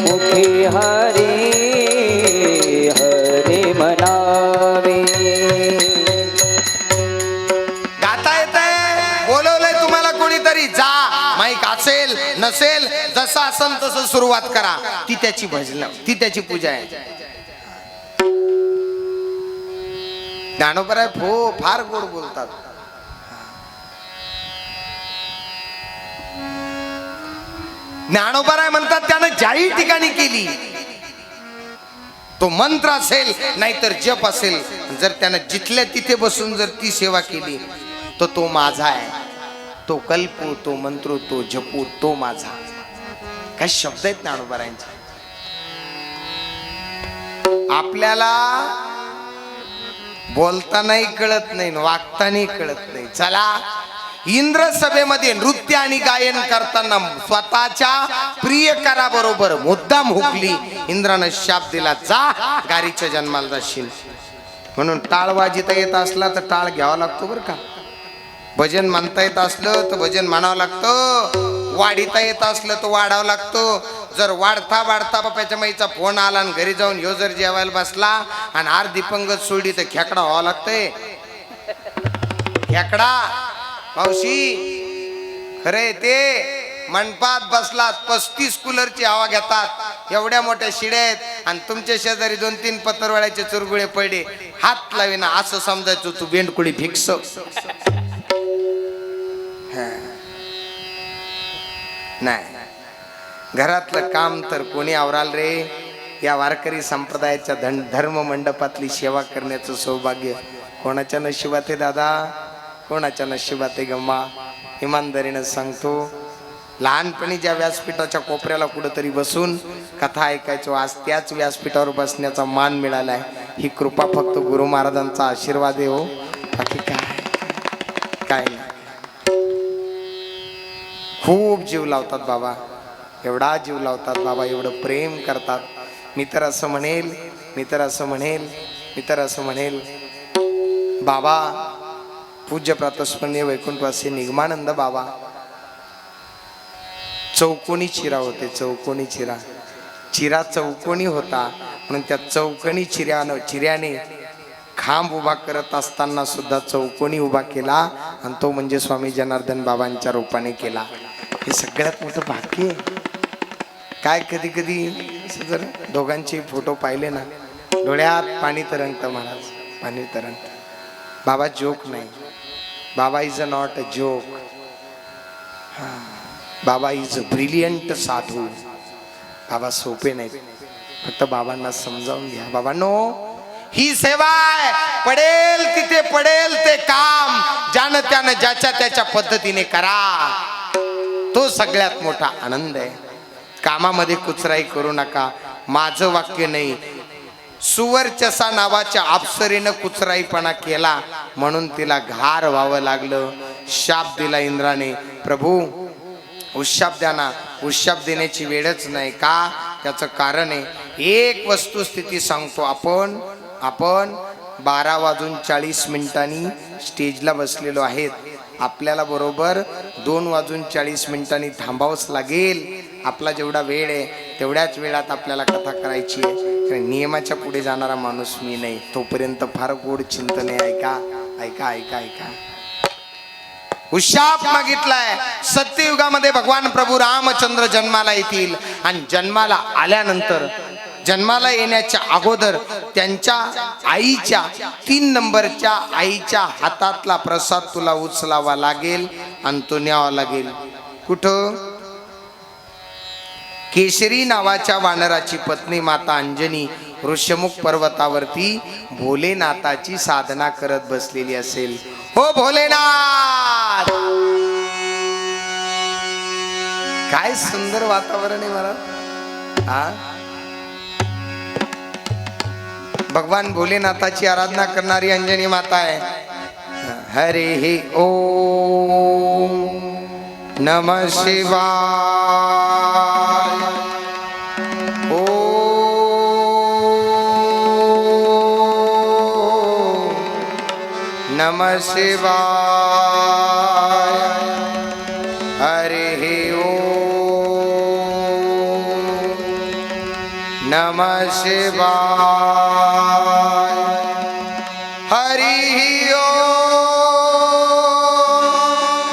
मुखी हरी हरी म्हणावे. गाता येतंय, बोलवलंय तुम्हाला कोणीतरी, जा. माईक असेल नसेल जसं असेल तसं सुरुवात करा. ती त्याची भजन, ती त्याची पूजा आहे. ज्ञानोबा हो फार गोड बोलतात. ज्ञानोबा म्हणतात त्यानं ज्याही ठिकाणी केली, तो मंत्र असेल नाहीतर जप असेल, जर त्यानं जिथल्या तिथे बसून जर ती सेवा केली तर तो माझा आहे. तो कल्पू, तो मंत्रू, तो जपू, तो माझा. काय शब्द आहेत ज्ञानोबारांचे. आपल्याला बोलतानाही कळत नाही, वागतानाही कळत नाही. चला, इंद्र सभेमध्ये नृत्य आणि गायन करताना स्वतःच्या प्रियकराबरोबर मुद्दाम हुकली. इंद्रानं शाप दिला, जा गारीच्या जन्माला जाशील. म्हणून टाळ वाजिता येत असला तर टाळ घ्यावा लागतो बरं का. भजन म्हणता येत असलं तर भजन म्हणावं लागतं, वाढीता येत असलं तर वाढावं लागतं. जर वाढता वाढता बापाच्या माईचा फोन आला आणि घरी जाऊन ह्यो जर जेवायला बसला आणि अर्धी पंगत सोडली तर खेकडा व्हावं लागतंय. खेकडा मावशी खरे ते मंडपात बसलात, 35 कूलरची हवा घेतात, एवढ्या मोठ्या शिड्या आहेत आणि तुमच्या शेजारी 2-3 पत्तरवाड्याचे चुरगुळे पडले, हात लावेना असं समजायचं तू बेंडकुळी भिक्स. नाही, घरातलं काम तर कोणी आवराल रे. या वारकरी संप्रदायाच्या धर्म मंडपातली सेवा करण्याचं सौभाग्य कोणाच्या नशिबात आहे दादा, कोणाच्या नशिबात आहे गम्मा. इमानदारीनं सांगतो, लहानपणी ज्या व्यासपीठाच्या कोपऱ्याला कुठंतरी बसून कथा ऐकायचो, आज त्याच व्यासपीठावर बसण्याचा मान मिळालाय. ही कृपा फक्त गुरु महाराजांचा आशीर्वाद आहे हो, बाकी काय नाही. खूप जीव लावतात बाबा, एवढा जीव लावतात बाबा, एवढं प्रेम करतात. मी तर असं म्हणेल बाबा, पूज्य प्रातस्मरणीय वैकुंठवासी निगमानंद बाबा चौकोनी चिरा होते, चौकोनी चिरा चौकोनी होता, म्हणून त्या चौकोनी चिऱ्याने खांब उभा करत असताना सुद्धा चौकोनी उभा केला, आणि तो म्हणजे स्वामी जनार्दन बाबांच्या रूपाने केला. हे सगळ्यात मोठं भाग्य आहे. काय कधी कधी जर दोघांचे फोटो पाहिले ना, डोळ्यात पाणी तरंगतं महाराज, पाणी तरंगतं. बाबा जोक नाही, बाबा इज नॉट अ जोक. बाबा इज अ ब्रिलियंट साधू. बाबा सोपे नाहीत, फक्त बाबांना समजावून घ्या. बाबांनो, ही सेवा आहे, पडेल तिथे पडेल ते काम ज्यानं त्यानं ज्याच्या त्याच्या पद्धतीने करा, तो सगळ्यात मोठा आनंद आहे. कामामध्ये कुचराई करू नका. माझं वाक्य नाही, सुवर्चसा नावाच्या अप्सरेनं कुचराईपणा केला म्हणून तिला घार व्हावं लागलं. शाप दिला इंद्राने. प्रभू, उशाप द्या ना. उशाप देण्याची वेळच नाही का? त्याचं कारण आहे, एक वस्तुस्थिती सांगतो. आपण 12:40 स्टेजला बसलेलो आहेत. आपल्याला बरोबर 2:40 थांबावंच लागेल. आपला जेवढा वेळ आहे तेवढ्याच वेळात आपल्याला कथा करायची आहे. कारण नियमाच्या पुढे जाणारा माणूस मी नाही. तोपर्यंत फार गोड चिंतन आहे. ऐका ऐका ऐका ऐका. उशाप मागितलाय. सत्ययुगामध्ये भगवान प्रभू रामचंद्र जन्माला येतील आणि जन्माला आल्यानंतर, जन्माला येण्याच्या अगोदर त्यांच्या आईच्या 3 नंबरच्या आईच्या हातातला प्रसाद तुला उचलावा लागेल आणि तो न्यावा लागेल. कुठं? केशरी नावाच्या वानराची पत्नी माता अंजनी ऋषमुख पर्वतावरती भोलेनाथाची साधना करत बसलेली असेल. हो भोलेनाथ, काय सुंदर वातावरण आहे मला. हा, भगवान भोलेनाथाची आराधना करणारी अंजनी माता आहे. हरे हे ओम नमः शिवाय. नमः शिवाय. हरे हे ओम नमः शिवाय. हरि ओम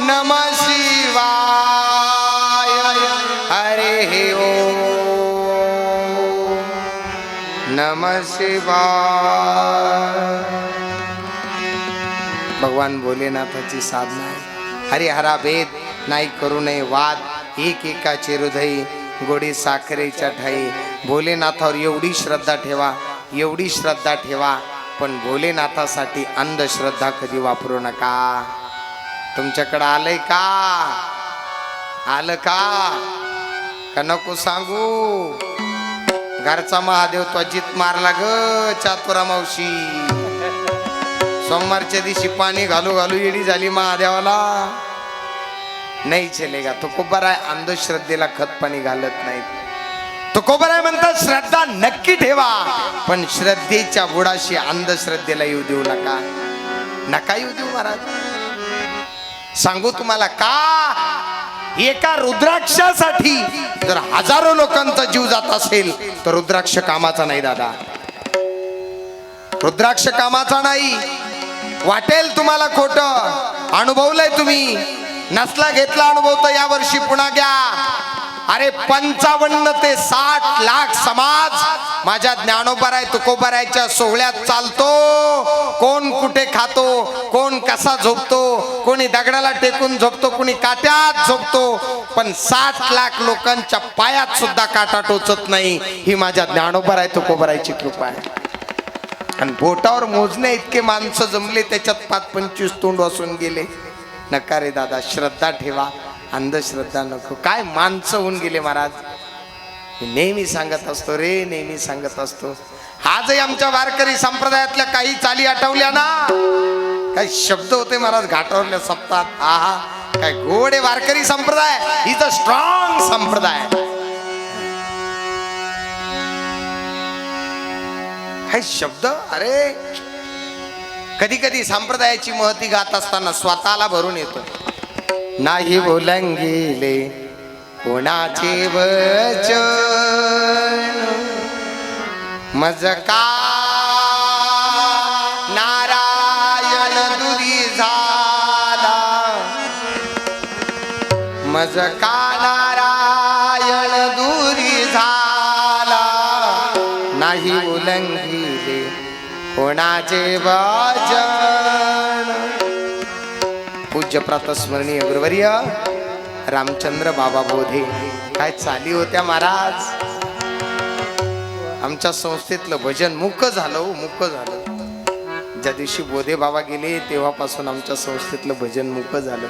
नमः शिवाय. हरि ओम नमः शिवाय. भगवान भोलेनाथाची साधना आहे. हरिहरा भेद नाही करू नये वाद, एक एकाचे हृदय गोडी साखरेच्या ठाई. भोलेनाथावर एवढी श्रद्धा ठेवा, एवढी श्रद्धा ठेवा, पण भोलेनाथासाठी अंधश्रद्धा कधी वापरू नका. तुमच्याकडं आलंय का? आलं का? का नको सांगू? घरचा महादेव त्वजित मारला ग चातुरा मावशी. सोमवारच्या दिवशी पाणी घालू घालू येडी झाली महादेवाला. नाही चलेगा. तो कोबर आहे, अंधश्रद्धेला खत पाणी घालत नाहीत. तो कोबर आहे म्हणतात श्रद्धा नक्की ठेवा, पण श्रद्धेच्या बुडाशी अंधश्रद्धेला येऊ देऊ नका. नका येऊ देऊ महाराज. सांगू तुम्हाला का? एका रुद्राक्षासाठी जर हजारो लोकांचा जीव जात असेल तर रुद्राक्ष कामाचा नाही दादा. रुद्राक्ष कामाचा नाही. वाटेल तुम्हाला खोटं, अनुभवलंय तुम्ही. नसला घेतला अनुभव तर या वर्षी पुन्हा घ्या. अरे 55 ते 60 लाख समाज माझ्या ज्ञानोबराय तुकोबरायच्या सोहळ्यात चालतो. कोण कुठे खातो, कोण कसा झोपतो, कोणी दगडाला टेकून झोपतो, कोणी काट्यात झोपतो, पण 60 लाख लोकांच्या पायात सुद्धा काटा टोचत नाही. ही माझ्या ज्ञानोबराय तुकोबरायची कृपा आहे. आणि बोटावर मोजणे इतके माणसं जमले, त्याच्यात 5-25 तोंड वासून गेले. नका रे दादा, श्रद्धा ठेवा, अंधश्रद्धा नको. काय माणसं होऊन गेले महाराज. नेहमी सांगत असतो रे, नेहमी सांगत असतो. आजही आमच्या वारकरी संप्रदायातल्या काही चाली आठवल्या ना, काही शब्द होते महाराज घाटावरल्या सप्तात. आहा, काय गोडे वारकरी संप्रदाय. इज अ स्ट्रॉंग संप्रदाय. काय शब्द. अरे कधी कधी संप्रदायाची महती गात असताना स्वतःला भरून येतो. नाही बोलंगेले कोणाचे वचन, मज का नारायण दुरी झाला, मज का नारायण दुरी झाला. नाही उलंघिले कोणाचे वचन. पूज्य प्रातस्मरणीय गुरुवर्य रामचंद्र बाबा बोधे. काय चाली होत्या महाराज. आमच्या संस्थेतलं भजन मुक झालं, मुक झालं. ज्या दिवशी बोधे बाबा गेले तेव्हापासून आमच्या संस्थेतलं भजन मुक झालं.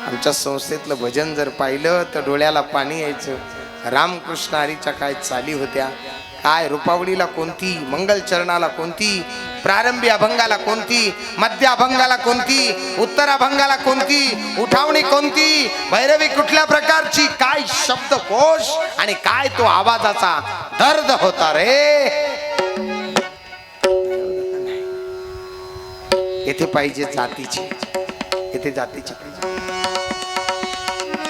आमच्या संस्थेतलं भजन जर पाहिलं तर डोळ्याला पाणी यायचं. रामकृष्ण हरीच्या काय चाली होत्या. काय रूपावळीला कोणती, मंगलचरणाला कोणती, प्रारंभी अभंगाला कोणती, मध्य अभंगाला कोणती, उत्तर अभंगाला कोणती, उठावणी कोणती, भैरवी कुठल्या प्रकारची, काय शब्दकोश आणि काय तो आवाजाचा दर्द होता रे. येथे पाहिजे जातीची, येथे जातीची पाहिजे.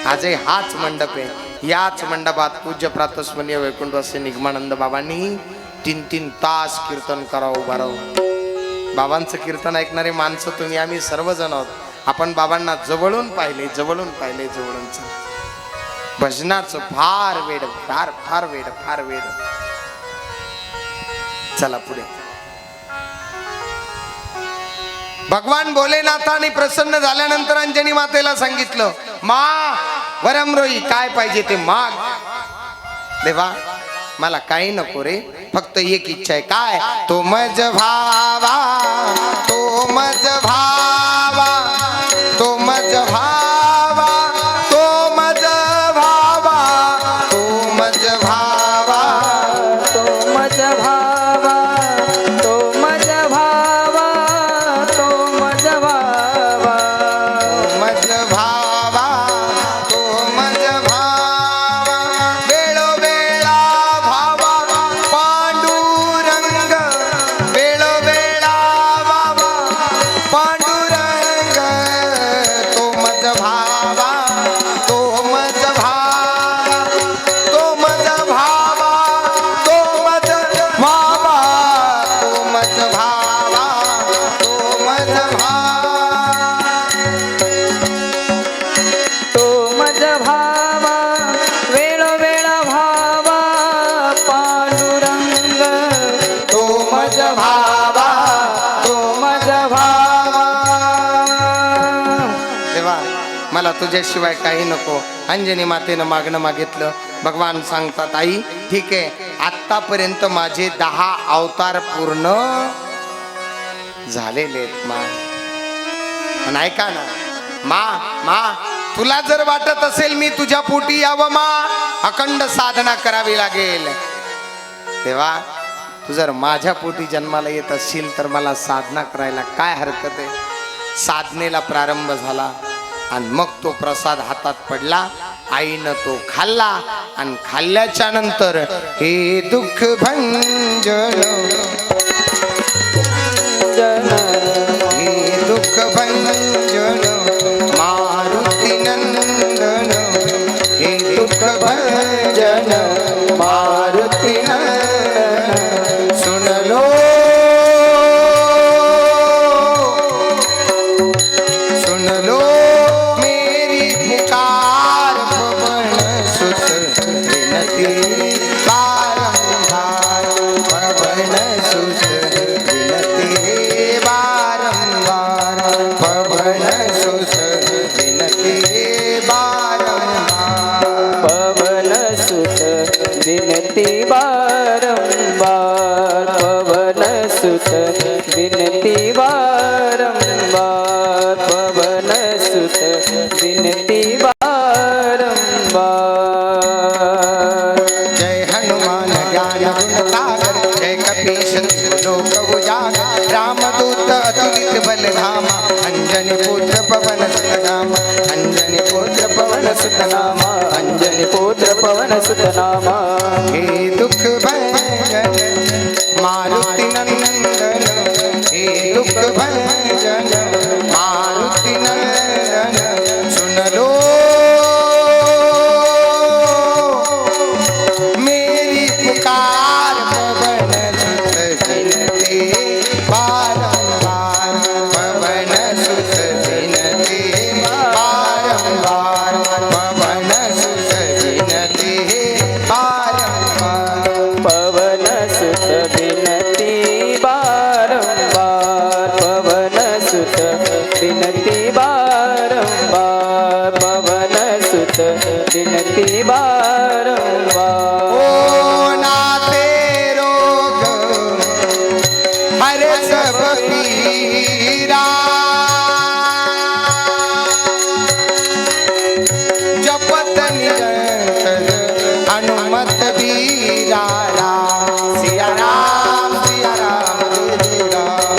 आजही हाच मंडप आहे. याच मंडपात पूज्य प्रातस्मरणीय वैकुंठवासी निगमानंद बाबांनी 3-3 तास कीर्तन करावं, उभा राहू. बाबांचं कीर्तन ऐकणारे माणसं तुम्ही आम्ही सर्वजण आहोत. आपण बाबांना जवळून पाहिले, जवळून पाहिले, जवळून. भजनाचं फार वेड, फार फार वेड, फार वेड. चला पुढे. भगवान भोलेनाथाने प्रसन्न झाल्यानंतर अंजनी मातेला सांगितलं, मा वरमरोई काय पाहिजे ते माग. देवा मला काही नको रे, फक्त एक इच्छा आहे. काय? तो मज भावा, तो मज भावा, तो मज भावा, तो मज भावा, तो मज भावा, तो मज भावा, तो मज भावा, तो मज भावा, मज भावा, तो मज भावा, वेळोवेळा भावा पांडुरंग, वेळोवेळा भावा पांडुरंग, तो मज भावा, तो मज भावा, तो मज भावा, तो मज भावा, तो मज भावा, तो मज भावा. तो मज भावा, वेळोवेळा भावा पांडुरंग, तो मज भावा, तो मज भावा. देवा मला तुझ्याशिवाय काही नको. अंजनी मातेनं मागणं मागितलं. भगवान सांगतात, आई ठीक आहे, आतापर्यंत माझे 10 अवतार पूर्ण झालेले आहेत मा. पण ऐका ना मा, तुला जर वाटत असेल मी तुझ्या पोटी यावं मा, अखंड साधना करावी लागेल. तेव्हा तू जर माझ्या पोटी जन्माला येत असशील तर मला साधना करायला काय हरकत आहे. साधनेला प्रारंभ झाला आणि मग तो प्रसाद हातात पडला. आईनं तो खाल्ला आणि खाल्ल्याच्या नंतर हे दुःख भंजन, हे दुःख भंजन मारुती नंदन, हे दुःख भंजन मारुती नंदन, सुन लो सुन लो मेरी पुकार, पवन सुत विनती बारंबार, पवन सुत विनती बारंबार, पवन सुत विनती बारंबार, पवन सुत विनती बारंबार, पवन सुत विनती बारंबार, पवन सुत विनती बारंबार. जय हनुमान ज्ञान गुण सागर, जय कपीश लोक उजागर, रामदूत अतुलित बल धामा, अंजनी पुत्र पवन सुत नामा, अंजनी पुत्र पवन सुत नामा, अंजनी पुत्र पवन सुत नामा. हे दुख भंजन मारुति नंदन, हे दुख भंजन मारुति नंदन, सुन लो मेरी पुकार, पवन सुत विनती बारंबार, पवन सुत विनती बारंबार, पवन सुत विनती बारंबार, पवन सुत विनती बारंबार, पवन सुत विनती बारंबार, पवन सुत विनती बारंबार. ओ नाते रोग हरे सब पीरा, जपत निरंतर हनुमत बीरा, राम सिया राम, सिया राम, जय जय राम.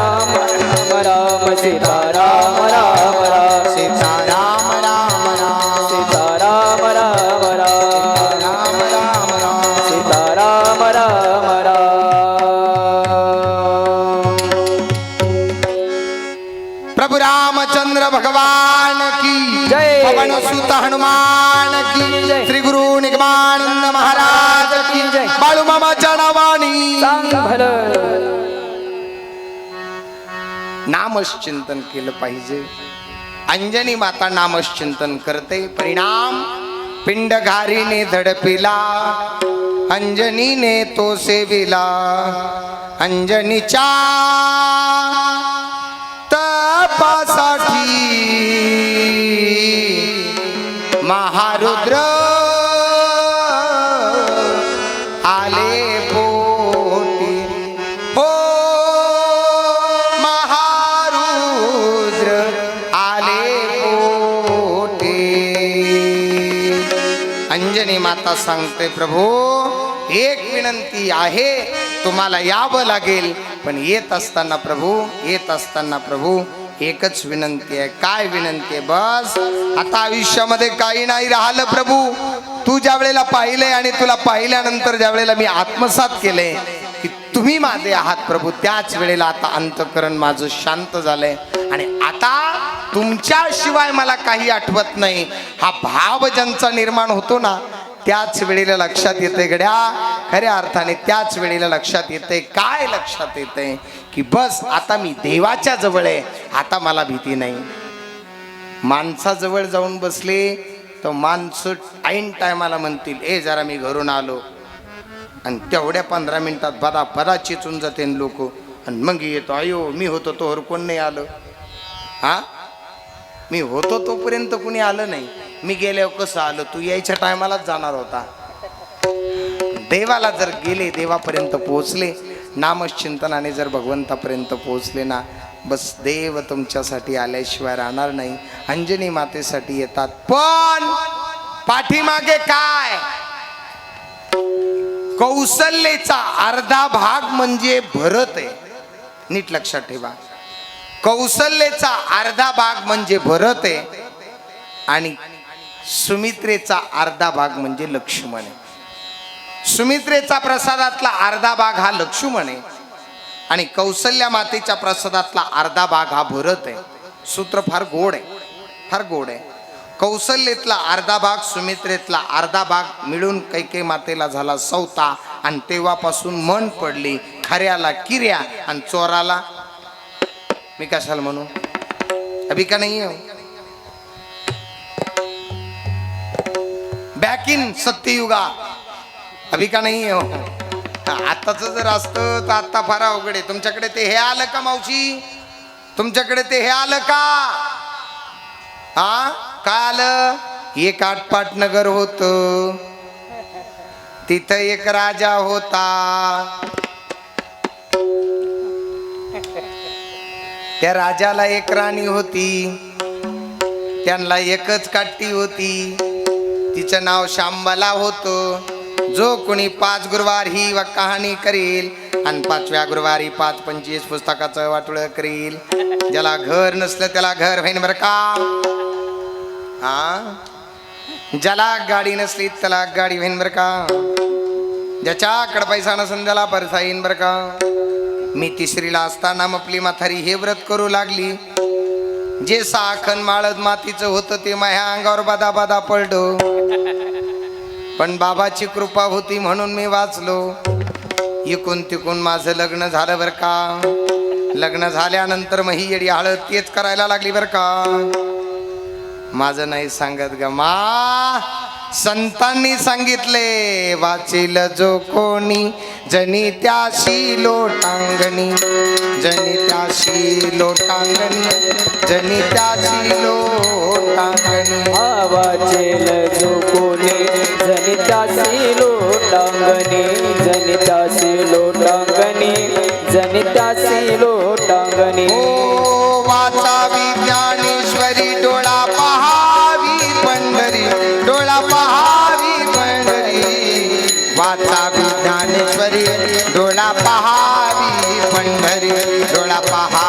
राम राम राम सीताराम राम राम सीताराम राम राम सीताराम राम राम राम राम राम सीताराम राम राम प्रभु रामचंद्र भगवान की जय। पवन सुत हनुमान की जय। श्री गुरु निगमानंद महाराज की जय। बाळू मामा चणावाणी सांग भलं नामचिंतन केलं पाहिजे. अंजनी माता नामचिंतन करते, परिणाम पिंडघारीने धडपिला, अंजनीने तो सेविला. अंजनीच्या तपासाठी महारुद्र आले पोटी. हो महारुद्र आले पोटी. अंजनी माता सांगते, प्रभू एक विनंती आहे, तुम्हाला यावं लागेल, पण येत असताना प्रभू एकच विनंती आहे. काय विनंती आहे? बस आता आयुष्यामध्ये काही नाही राहिलं प्रभू. तू ज्या वेळेला पाहिलंय आणि तुला पाहिल्यानंतर ज्या वेळेला मी आत्मसात केले की तुम्ही माझे आहात प्रभू, त्याच वेळेला आता अंतःकरण माझं शांत झालंय आणि आता तुमच्याशिवाय मला काही आठवत नाही. हा भाव ज्यांचा निर्माण होतो ना, त्याच वेळेला लक्षात येते गड्या, खऱ्या अर्थाने त्याच वेळेला लक्षात येते. काय लक्षात येते? की बस आता मी देवाच्या जवळ आहे, आता मला भीती नाही. माणसाजवळ जाऊन बसले तर माणसं ऐन टायमाला म्हणतील, ए जरा मी घरून आलो, आणि तेवढ्या 15 मिनिटात बदा चिचून जाते लोक, आणि मग येतो, अयो मी होतो तोवर कोण नाही आलं. हा, मी होतो तोपर्यंत कुणी आलं नाही, मी गेल्यावर कसं आलं? तू यायच्या टायमालाच जाणार होता. देवाला जर गेले, देवापर्यंत पोहोचले, नामचिंतनाने जर भगवंतापर्यंत पोहोचले ना, बस देव तुमच्यासाठी आल्याशिवाय राहणार नाही. अंजनी मातेसाठी येतात, पण पाठीमागे काय? कौशल्याचा अर्धा भाग म्हणजे भरत आहे. नीट लक्षात ठेवा, कौशल्याचा अर्धा भाग म्हणजे भरत आहे आणि सुमित्रेचा अर्धा भाग म्हणजे लक्ष्मण आहे. सुमित्रेचा प्रसादातला अर्धा भाग हा लक्ष्मण आहे आणि कौशल्या मातेच्या प्रसादातला अर्धा भाग हा भरत आहे. सूत्र फार गोड आहे, फार गोड आहे. कौशल्यातला अर्धा भाग, सुमित्रेतला अर्धा भाग मिळून कैकेयी मातेला झाला सौता, आणि तेव्हापासून मन पडली खऱ्याला किऱ्या आणि चोराला मी कशाला म्हणू? अभी का नाही आहे बॅक इन सत्ययुगा, अभी का नाही आहे. आताच जर असतं तर आता फार अवघड आहे. तुमच्याकडे ते हे आलं का मावशी? तुमच्याकडे ते हे आलं का? हा, काय आलं? एक आटपाट नगर होत, तिथं एक राजा होता. त्या राजाला एक राणी होती, त्यांना एकच काठी होती, तिचं नाव शांबला होतं. जो कोणी 5 गुरुवार ही कहाणी करील आणि 5व्या गुरुवारी 5-25 पुस्तकाचं वाटोळं करील. ज्याला घर नसलं त्याला घर होईन बरं का. हा, ज्याला गाडी नसली त्याला गाडी होईन बरं का. ज्याच्याकडे पैसा नसेल त्याला परसा येईन बरं का. मी 3रीला असताना आपली म्हातारी हे व्रत करू लागली. जे साखन माळद मातीचं होतं ते माझ्या अंगावर बादा बादा पडलं, पण बाबाची कृपा होती म्हणून मी वाचलो. इकून तिकून माझं लग्न झालं बरं का. लग्न झाल्यानंतर मग ही येडी हळद तेच करायला लागली बरं का. माझं नाही सांगत ग मा, संतांनी सांगितले, वाचील जो कोणी जनी त्याशी लोटांगणी, जनी त्याशी लोटांगणी, जनी त्याशी लोटांगणी. वाचेल जो कोणी जनी त्यासी लोटांगणी, जनी त्यासी लोटांगणी, जनी त्यासी लोटांगणी. ओ वाचावी ज्ञानेश्वरी, डोळा पहावी पंढरी, डोळा पहावी पंढरी. वाचावी ज्ञानेश्वरी, डोळा पहावी पंढरी, डोळा पहा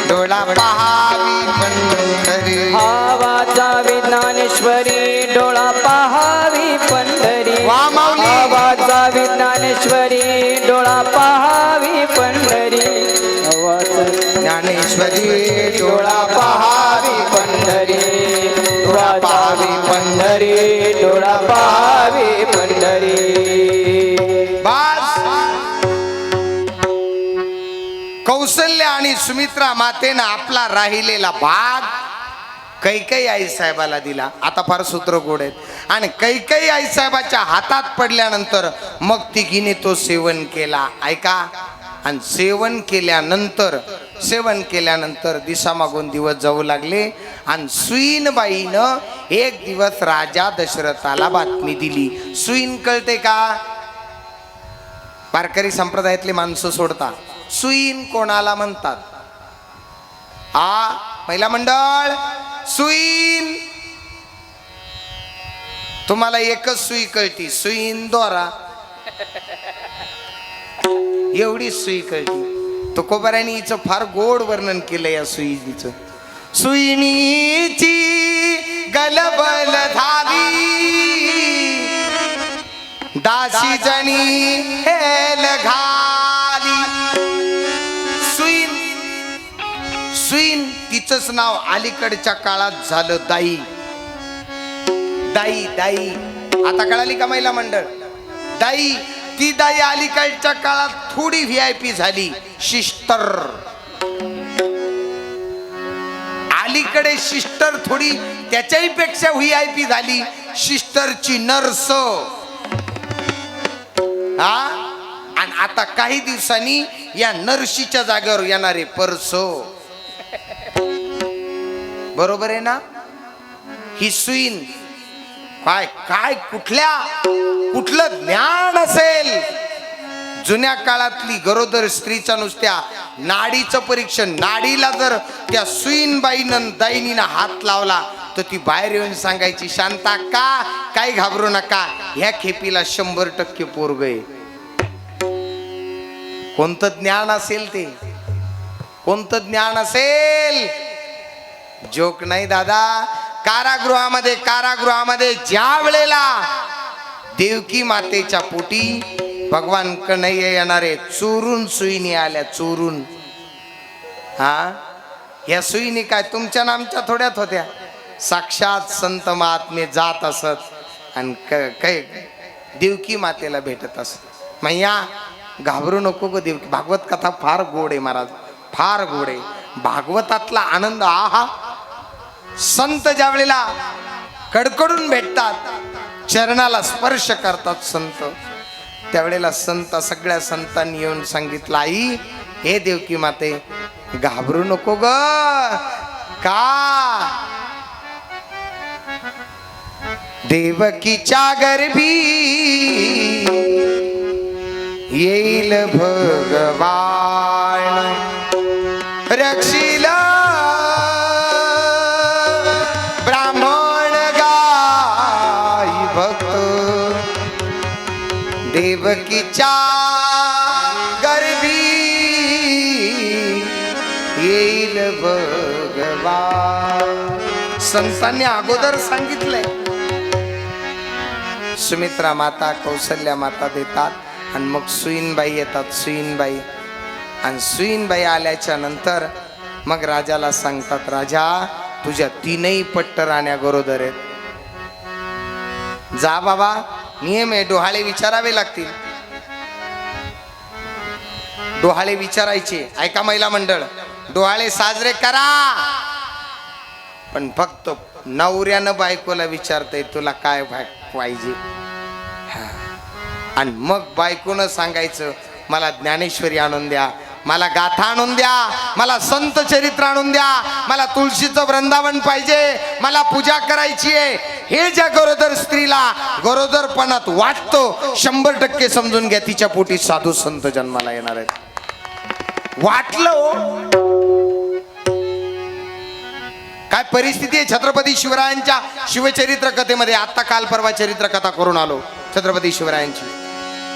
डोळा पहावी पंढरी आवाचा विज्ञानेश्वरी डोळा पहावी पंढरी वा माऊली. आवाचा विज्ञानेश्वरी डोळा पहावी पंढरी आवाचा ज्ञानेश्वरी डोळा पहावी पंढरी डोळा पहावी पंढरी डोळा पहावी पंढरी बास. कौशल्य आणि सुमित्रा मातेनं आपला राहिलेला भाग कैकेयी आई साहेबाला दिला. आता फार सूत्र गोड आहेत. आणि कैकेयी आई साहेबाच्या हातात पडल्यानंतर मग तिघीने तो सेवन केला. ऐका. आणि सेवन केल्यानंतर दिवसामागून दिवस जाऊ लागले. आणि सुईनबाईनं एक दिवस राजा दशरथाला बातमी दिली. सुईन कळते का? वारकरी संप्रदायातले माणसं सोडता. सुईन कोणाला म्हणतात? महिला मंडळ सुईन. तुम्हाला एकच सुई कळती, सुईन दोरा. एवढी सुई कळती. तुकोबारायांनी हिचं फार गोड वर्णन केलं या सुईचं. सुईणीची गलबल झाली दासी जणी हेल घाली. सुईन तिचंच नाव अलीकडच्या काळात झालं दाई. दाई दाई आता कळाली का महिला मंडळ? दाई. ती दाई अलीकडच्या काळात थोडी VIP झाली. सिस्टर अलीकडे सिस्टर थोडी त्याच्याही पेक्षा VIP झाली. सिस्टरची नर्स. आणि आता काही दिवसांनी या नर्शीच्या जागेवर येणारे परसो. बरोबर आहे ना? ही सुईन काय काय कुठलं ज्ञान असेल? जुन्या काळातली गरोदर स्त्रीच्या नुसत्या नाडीचं परीक्षण. नाडीला जर त्या सुईनबाईनं दाईनीनं हात लावला तर ती बाहेर येऊन सांगायची, शांता का काही घाबरू नका, ह्या खेपीला 100% पोरग आहे. कोणतं ज्ञान असेल ते? कोणतं ज्ञान असेल? जोक नाही दादा. कारागृहामध्ये ज्या वेळेला देवकी मातेच्या पोटी भगवान कन्हैया येणारे चोरून सुईनी आल्या. चोरून. या सुईनी काय तुमच्या नामच्या थोड्यात होत्या? साक्षात संत महात्मे जात असत आणि काय देवकी मातेला भेटत असत. मैया घाबरू नको ग देवकी. भागवत कथा फार गोड आहे महाराज, फार गोड आहे. भागवतातला आनंद आहा. संत ज्या वेळेला कडकडून भेटतात, चरणाला स्पर्श करतात संत, त्यावेळेला सगळ्या संतांनी येऊन सांगितलं, आई हे देवकी माते घाबरू नको ग. का? देवकीच्या गर्भी येईल भगवान रक्षील ब्राह्मण गाई भक्त. देवकीच्या गर्भी येईल भगवान. संतांनी अगोदर सांगितलंय. सुमित्रा माता कौशल्या माता देतात आणि मग सुईनबाई येतात. सुईनबाई आणि सुईनबाई आल्याच्या नंतर मग राजाला सांगतात, राजा तुझ्या 3ही पट्टराण्या गरोदर आहेत. जा बाबा, नियम आहे, डोहाळे विचारावे लागतील. डोहाळे विचारायचे. ऐका महिला मंडळ, डोहाळे साजरे करा, पण फक्त नवऱ्यानं बायकोला विचारतय तुला काय पाहिजे. आणि मग बायकोनं सांगायचं, मला ज्ञानेश्वरी आणून द्या, मला गाथा आणून द्या, मला संत चरित्र आणून द्या, मला तुळशीचं वृंदावन पाहिजे, मला पूजा करायची आहे. हे ज्या गरोदर स्त्रीला गरोदरपणात वाटतो, 100% समजून घ्या तिच्या पोटी साधू संत जन्माला येणार आहेत. वाटलं काय परिस्थिती आहे छत्रपती शिवरायांच्या शिवचरित्र कथेमध्ये. आता काल परवा चरित्र कथा करून आलो छत्रपती शिवरायांची.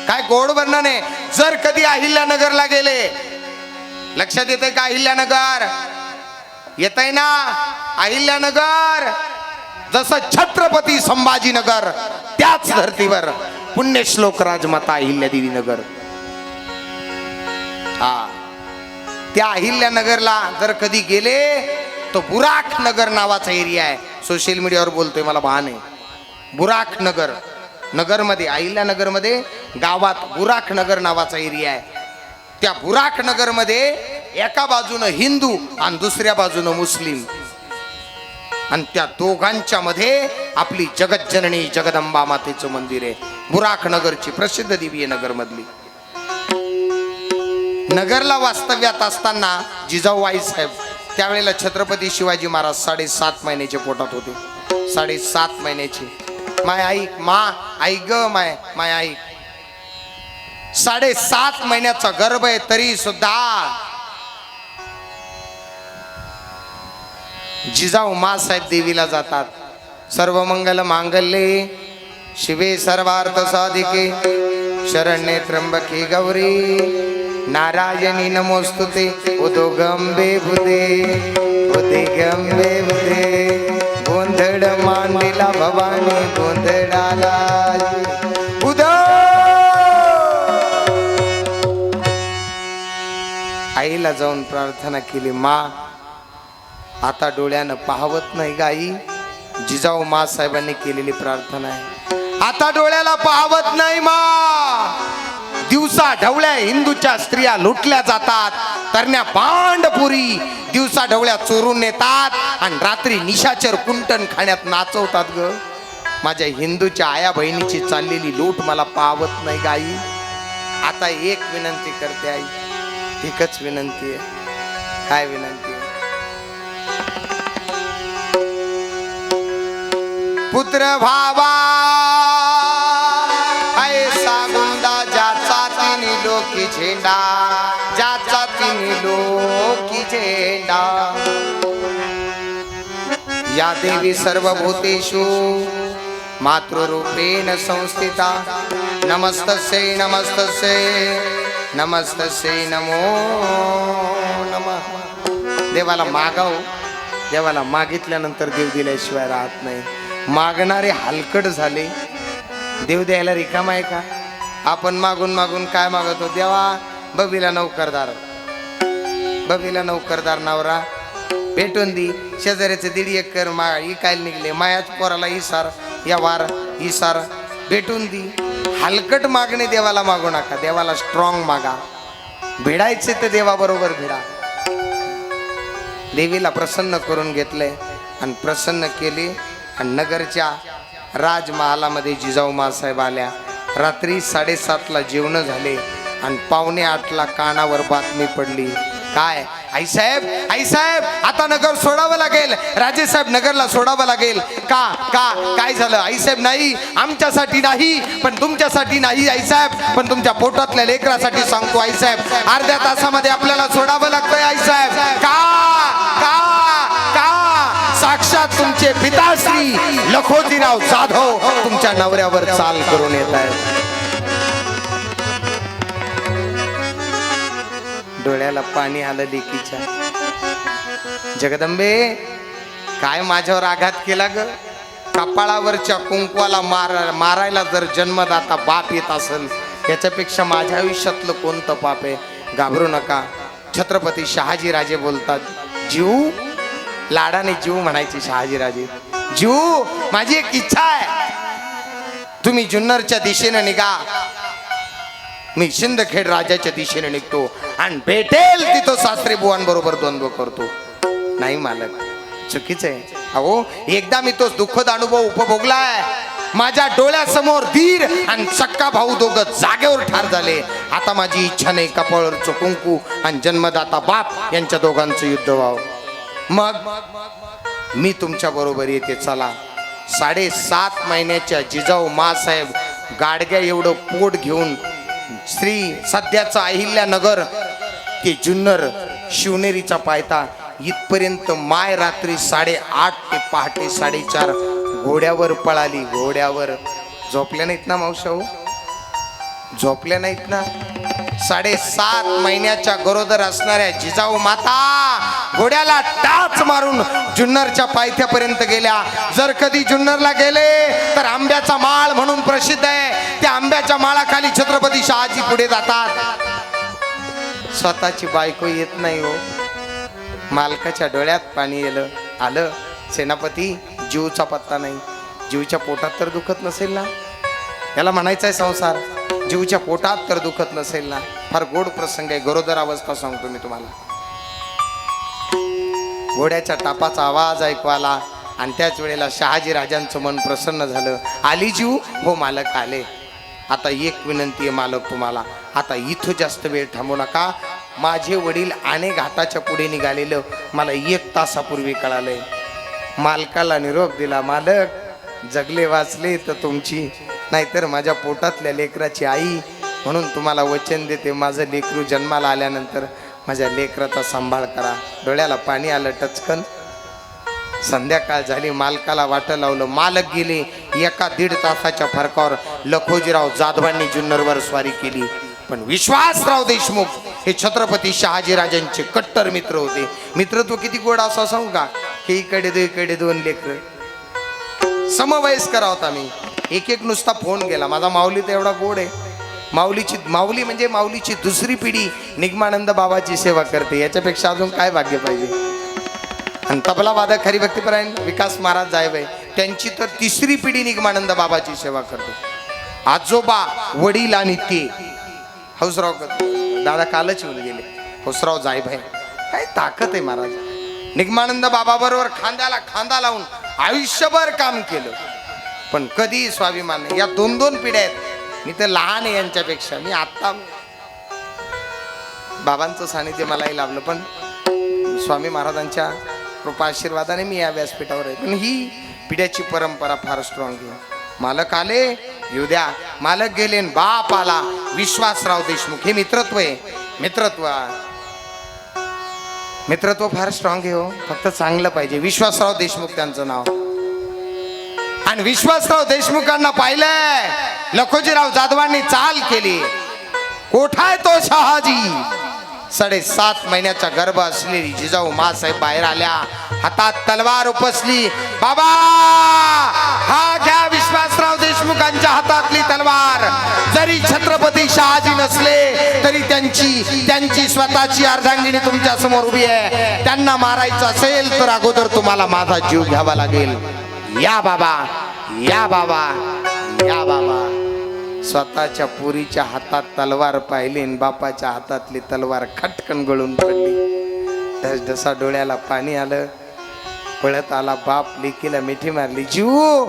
काय गोड वर्णन आहे. जर कधी अहिल्यानगरला गेले लक्षात येतंय का अहिल्यानगर? येतंय ना अहिल्यानगर? जसं छत्रपती संभाजीनगर त्याच धर्तीवर पुण्यश्लोक राजमाता अहिल्यादेवी नगर. हा, त्या अहिल्यानगरला जर कधी गेले तो बुराक नगर नावाचा एरिया आहे. सोशल मीडियावर बोलतोय मला भान आहे. बुराक नगर, नगरमध्ये अहिल्यानगरमध्ये गावात बुराक नगर नावाचा एरिया आहे. त्या बुराक नगरमध्ये एका बाजूनं हिंदू आणि दुसऱ्या बाजूनं मुस्लिम, आणि त्या दोघांच्या मध्ये आपली जगज्जननी जगदंबा मातेचं मंदिर आहे. बुराक नगरची प्रसिद्ध देवी आहे नगर मधली. नगरला वास्तव्यात असताना जिजाऊबाई साहेब त्यावेळेला छत्रपती शिवाजी महाराज 7.5 महिन्याचे पोटात होते. 7.5 महिन्याचे. माय आई ग माय आई 7.5 महिन्याचा गर्भ आहे तरी सुद्धा जिजाऊ मासाहेब देवीला जातात. सर्व मंगल मांगल्ये शिवे सर्वार्थ साधिके शरण्ये त्र्यंबके गौरी नारायणी नमोस्तुते. उदो गंबे बुधे गोंधळ मांडलेला भवानी गोंधळाला उदो. आईला जाऊन प्रार्थना केली, मा आता डोळ्यानं पाहवत नाही गाई. जिजाऊ मा साहेबांनी केलेली प्रार्थना आहे. आता डोळ्याला पाहवत नाही मा. दिवसा ढवळ्या हिंदूच्या स्त्रिया लुटल्या जातात, तरण्या पांडपुरी दिवसा ढवळ्या चोरून नेतात आणि रात्री निशाचर कुंटण खाण्यात नाचवतात ग. माझ्या हिंदूच्या आया बहिणीची चाललेली लूट मला पाहवत नाही गाई. आता एक विनंती करते आई, एकच विनंती आहे. काय विनंती आहे? पुत्र भावा ऐसा गुंडा ज्याचा तिन्ही लोकी झेंडा, ज्याचा तिन्ही लोकी झेंडा. या देवी सर्वभूतेषु मातृरूपेण संस्थिता. नमस्तस्यै नमस्तस्यै नमस्तस्यै नमो नमः. देवाला मागाव, देवाला मागितल्यानंतर देव दिल्याशिवाय राहत नाही. मागणारे हलकट झाले, देव द्यायला रिकामा आहे का? आपण मागून मागून काय मागतो? देवा बबीला नौकरदार नवरा भेटून दी. शेजाऱ्याचे 1.5 एकर इकायला निघले, मायाच पोराला इसार या वार इसार भेटून दी. हलकट मागणे देवाला मागू नका, देवाला स्ट्रॉंग मागा. भिडायचे तर देवाबरोबर भिडा. देवीला प्रसन्न करून घेतलंय आणि प्रसन्न केली. आणि नगरच्या राजमहालामध्ये जिजाऊ मासाहेब आल्या. रात्री 7:30ला जेवण झाले आणि 7:45ला कानावर बातमी पडली. काय? आईसाहेब आता नगर सोडावं लागेल. राजेसाहेब नगरला सोडावं लागेल. काय झालं? आईसाहेब नाही, आमच्यासाठी नाही पण तुमच्यासाठी नाही आईसाहेब, पण तुमच्या पोटातल्या लेकरासाठी सांगतो आईसाहेब. अर्ध्या तासामध्ये आपल्याला सोडावं लागतंय आईसाहेब. का साक्षात तुमचे पिताश्री लखोजीराव जाधव तुमच्या नवऱ्यावर चाल करून येत आहेत. डोळ्याला पाणी आलं लेकीच्या. जगदंबे काय माझ्यावर आघात केला ग? कपाळावरच्या कुंकवाला मारायला जर जन्मदाता बाप येत असेल, याच्यापेक्षा माझ्या आयुष्यातलं कोणतं पाप आहे? घाबरू नका. छत्रपती शहाजीराजे बोलतात. जीव लाडाने जीव म्हणायचे शहाजीराजे. जीव माझी एक इच्छा आहे, तुम्ही जुन्नरच्या दिशेने निघा, मी शिंदखेड राजाच्या दिशेने निघतो आणि भेटेल तिथं सासरे बुवांबरोबर द्वंद्व करतो. नाही मालक, चुकीचं आहे. अहो एकदा मी तो दुःखद अनुभव उपभोगलाय. माझ्या डोळ्यासमोर धीर आणि सक्का भाऊ दोघं जागेवर ठार झाले. आता माझी इच्छा नाही कपाळावरचं कुंकू आणि जन्मदाता बाप यांच्या दोघांचं युद्ध व्हावं. मग मी तुमच्या बरोबर येते, चला. 7.5 महिन्याच्या जिजाऊ मासाहेब गाडग्या एवढं पोट घेऊन श्री सध्याचं अहिल्यानगर ते जुन्नर शिवनेरीचा पायथा इथपर्यंत माय रात्री 8:30 ते पहाटे 4:30 घोड्यावर पळाली. घोड्यावर. झोपल्या नाहीत ना मावशाऊ? झोपल्या नाहीत ना? 7.5 महिन्याच्या गरोदर असणाऱ्या जिजाऊ माता घोड्याला टाच मारून जुन्नरच्या पायथ्यापर्यंत गेल्या. जर कधी जुन्नरला गेले तर आंब्याचा माळ म्हणून प्रसिद्ध आहे. त्या आंब्याच्या माळाखाली छत्रपती शहाजी पुढे जातात. स्वतःची बायको येत नाही हो. मालकाच्या डोळ्यात पाणी आलं. सेनापती, जीवचा पत्ता नाही. जीवच्या पोटात तर दुखत नसेल ना? याला म्हणायचं आहे संसार. जीवच्या पोटात तर दुखत नसेल ना? फार गोड प्रसंग आहे. गरोदर अवस्था सांगतो मी तुम्हाला. घोड्याच्या टापाचा आवाज ऐकू आला आणि त्याच वेळेला शहाजी राजांचं मन प्रसन्न झालं. आली जीव? हो मालक आले. आता एक विनंती आहे मालक तुम्हाला, आता इथं जास्त वेळ थांबू नका. माझे वडील आणे घाटाच्या पुढे निघालेलं मला 1 तासापूर्वी कळालंय. मालकाला निरोप दिला. मालक जगले वाचले तर तुमची, नाहीतर माझ्या पोटातल्या लेकराची आई म्हणून तुम्हाला वचन देते, माझं लेकरू जन्माला आल्यानंतर माझ्या लेकराचा सांभाळ करा. डोळ्याला पाणी आलं टचकन. संध्याकाळ झाली. मालकाला वाटं लावलं. मालक गेले. 1-1.5 तासाच्या फरकावर लखोजीराव जाधवांनी जुन्नरवर स्वारी केली. पण विश्वासराव देशमुख हे छत्रपती शहाजी राजांचे कट्टर मित्र होते. मित्रत्व किती गोड असं सांगू का? हे इकडे 2 लेकर समवयस्कर आहोत आम्ही. एक नुसता फोन गेला. माझा माऊली तर एवढा गोड आहे. माऊली म्हणजे माऊलीची दुसरी पिढी निगमानंद बाबाची सेवा करते. याच्यापेक्षा अजून काय भाग्य पाहिजे? आणि तबला वादक हरिभक्तीपरायण विकास महाराज जायबाई, त्यांची तर 3री पिढी निगमानंद बाबाची सेवा करते. आजोबा, वडील आणि ते हौसराव दादा कालच येऊन गेले. हौसराव जायबाई, काय ताकद आहे महाराज. निगमानंद बाबा बरोबर खांद्याला खांदा लावून आयुष्यभर काम केलं. पण कधी स्वाभिमान नाही. या 2 पिढ्या आहेत. मी तर लहान आहे यांच्यापेक्षा. मी आत्ता बाबांचं सानिध्य मलाही लाभलं, पण स्वामी महाराजांच्या कृपा आशीर्वादाने मी या व्यासपीठावर आहे. पण ही पिढ्याची परंपरा फार स्ट्रॉंग आहे. मालक आले, येऊ द्या. मालक गेले, बाप आला. विश्वासराव देशमुख हे मित्रत्व आहे. मित्रत्व फार स्ट्रॉंग आहे हो. फक्त चांगलं पाहिजे. विश्वासराव देशमुख त्यांचं नाव. आणि विश्वासराव देशमुखांना पाहिलंय. लखोजीराव जाधवांनी चाल केली. कोठाय तो शहाजी? 7.5 महिन्याचा गर्भ असलेली जिजाऊ मासाहेब बाहेर आल्या. हातात तलवार उपसली. बाबा, हा घ्या विश्वासराव देशमुखांच्या हातातली तलवार. जरी छत्रपती शहाजी नसले तरी त्यांची स्वतःची अर्धांगिनी तुमच्या समोर उभी आहे. त्यांना मारायचं असेल तर अगोदर तुम्हाला माझा जीव घ्यावा लागेल. या बाबा, या बाबा, या बाबा. स्वतःच्या पुरीच्या हातात तलवार पाहिली आणि बापाच्या हातातली तलवार खटकन गळून पडली. जसा डोळ्याला पाणी आलं. पळत आला बाप. लेकीला मिठी मारली. जीव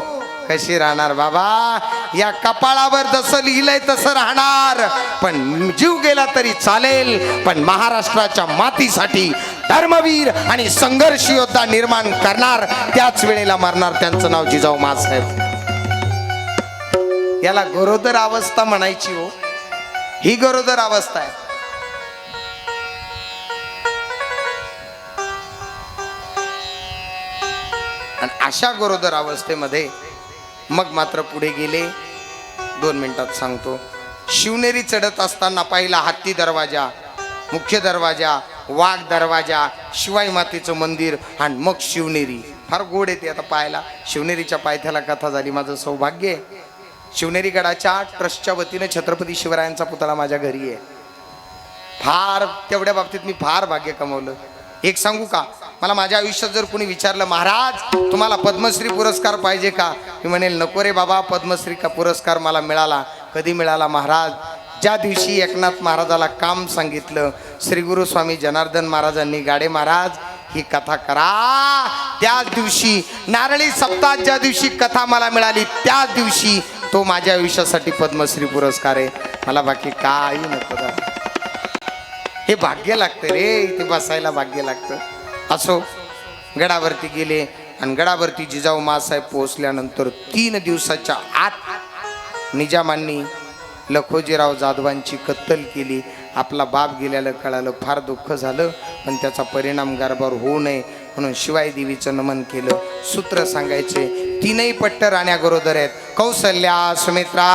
कशी राहणार बाबा? या कपाळावर जसं लिहिलंय तसं राहणार. पण जीव गेला तरी चालेल, पण महाराष्ट्राच्या मातीसाठी धर्मवीर आणि संघर्ष योद्धा निर्माण करणार, त्याच वेळेला मरणार. त्यांचं नाव जिजाऊ मासाहेब. याला गरोदर अवस्था म्हणायची हो. ही गरोदर अवस्था आहे. आणि अशा गरोदर अवस्थेमध्ये मग मात्र पुढे गेले. 2 मिनिटात सांगतो. शिवनेरी चढत असताना पहिला हत्ती दरवाजा, मुख्य दरवाजा, वाघ दरवाजा, शिवाई मातेचं मंदिर आणि मग शिवनेरी. फार गोड येते आता पाहायला. शिवनेरीच्या पायथ्याला कथा झाली. माझं सौभाग्य आहे. शिवनेरी गडाच्या ट्रस्टच्या वतीने छत्रपती शिवरायांचा पुतळा माझ्या घरी आहे. फार तेवढ्या बाबतीत मी फार भाग्य कमवलं. एक सांगू का? मला माझ्या आयुष्यात जर कोणी विचारलं, महाराज तुम्हाला पद्मश्री पुरस्कार पाहिजे का? मी म्हणेल नको रे बाबा, पद्मश्री का पुरस्कार मला मिळाला. कधी मिळाला महाराज? ज्या दिवशी एकनाथ महाराजाला काम सांगितलं, श्री गुरु स्वामी जनार्दन महाराजांनी, गाडे महाराज ही कथा करा, त्याच दिवशी नारळी सप्ताह ज्या दिवशी कथा मला मिळाली त्याच दिवशी तो माझ्या आयुष्यासाठी पद्मश्री पुरस्कार आहे. मला बाकी काही नको. हे भाग्य लागतं रे. इथे बसायला भाग्य लागतं. असो, गडावरती गेले आणि गडावरती जिजाऊ मासाहेब पोहोचल्यानंतर 3 दिवसाच्या आत निजामांनी लखोजीराव जाधवांची कत्तल केली. आपला बाप गेल्याला कळालं. फार दुःख झालं, पण त्याचा परिणाम गर्भावर होऊ नये म्हणून शिवाई देवीचं नमन केलं. सूत्र सांगायचे, तीनही पट्ट राण्या गरोदर आहेत. कौसल्या, सुमित्रा,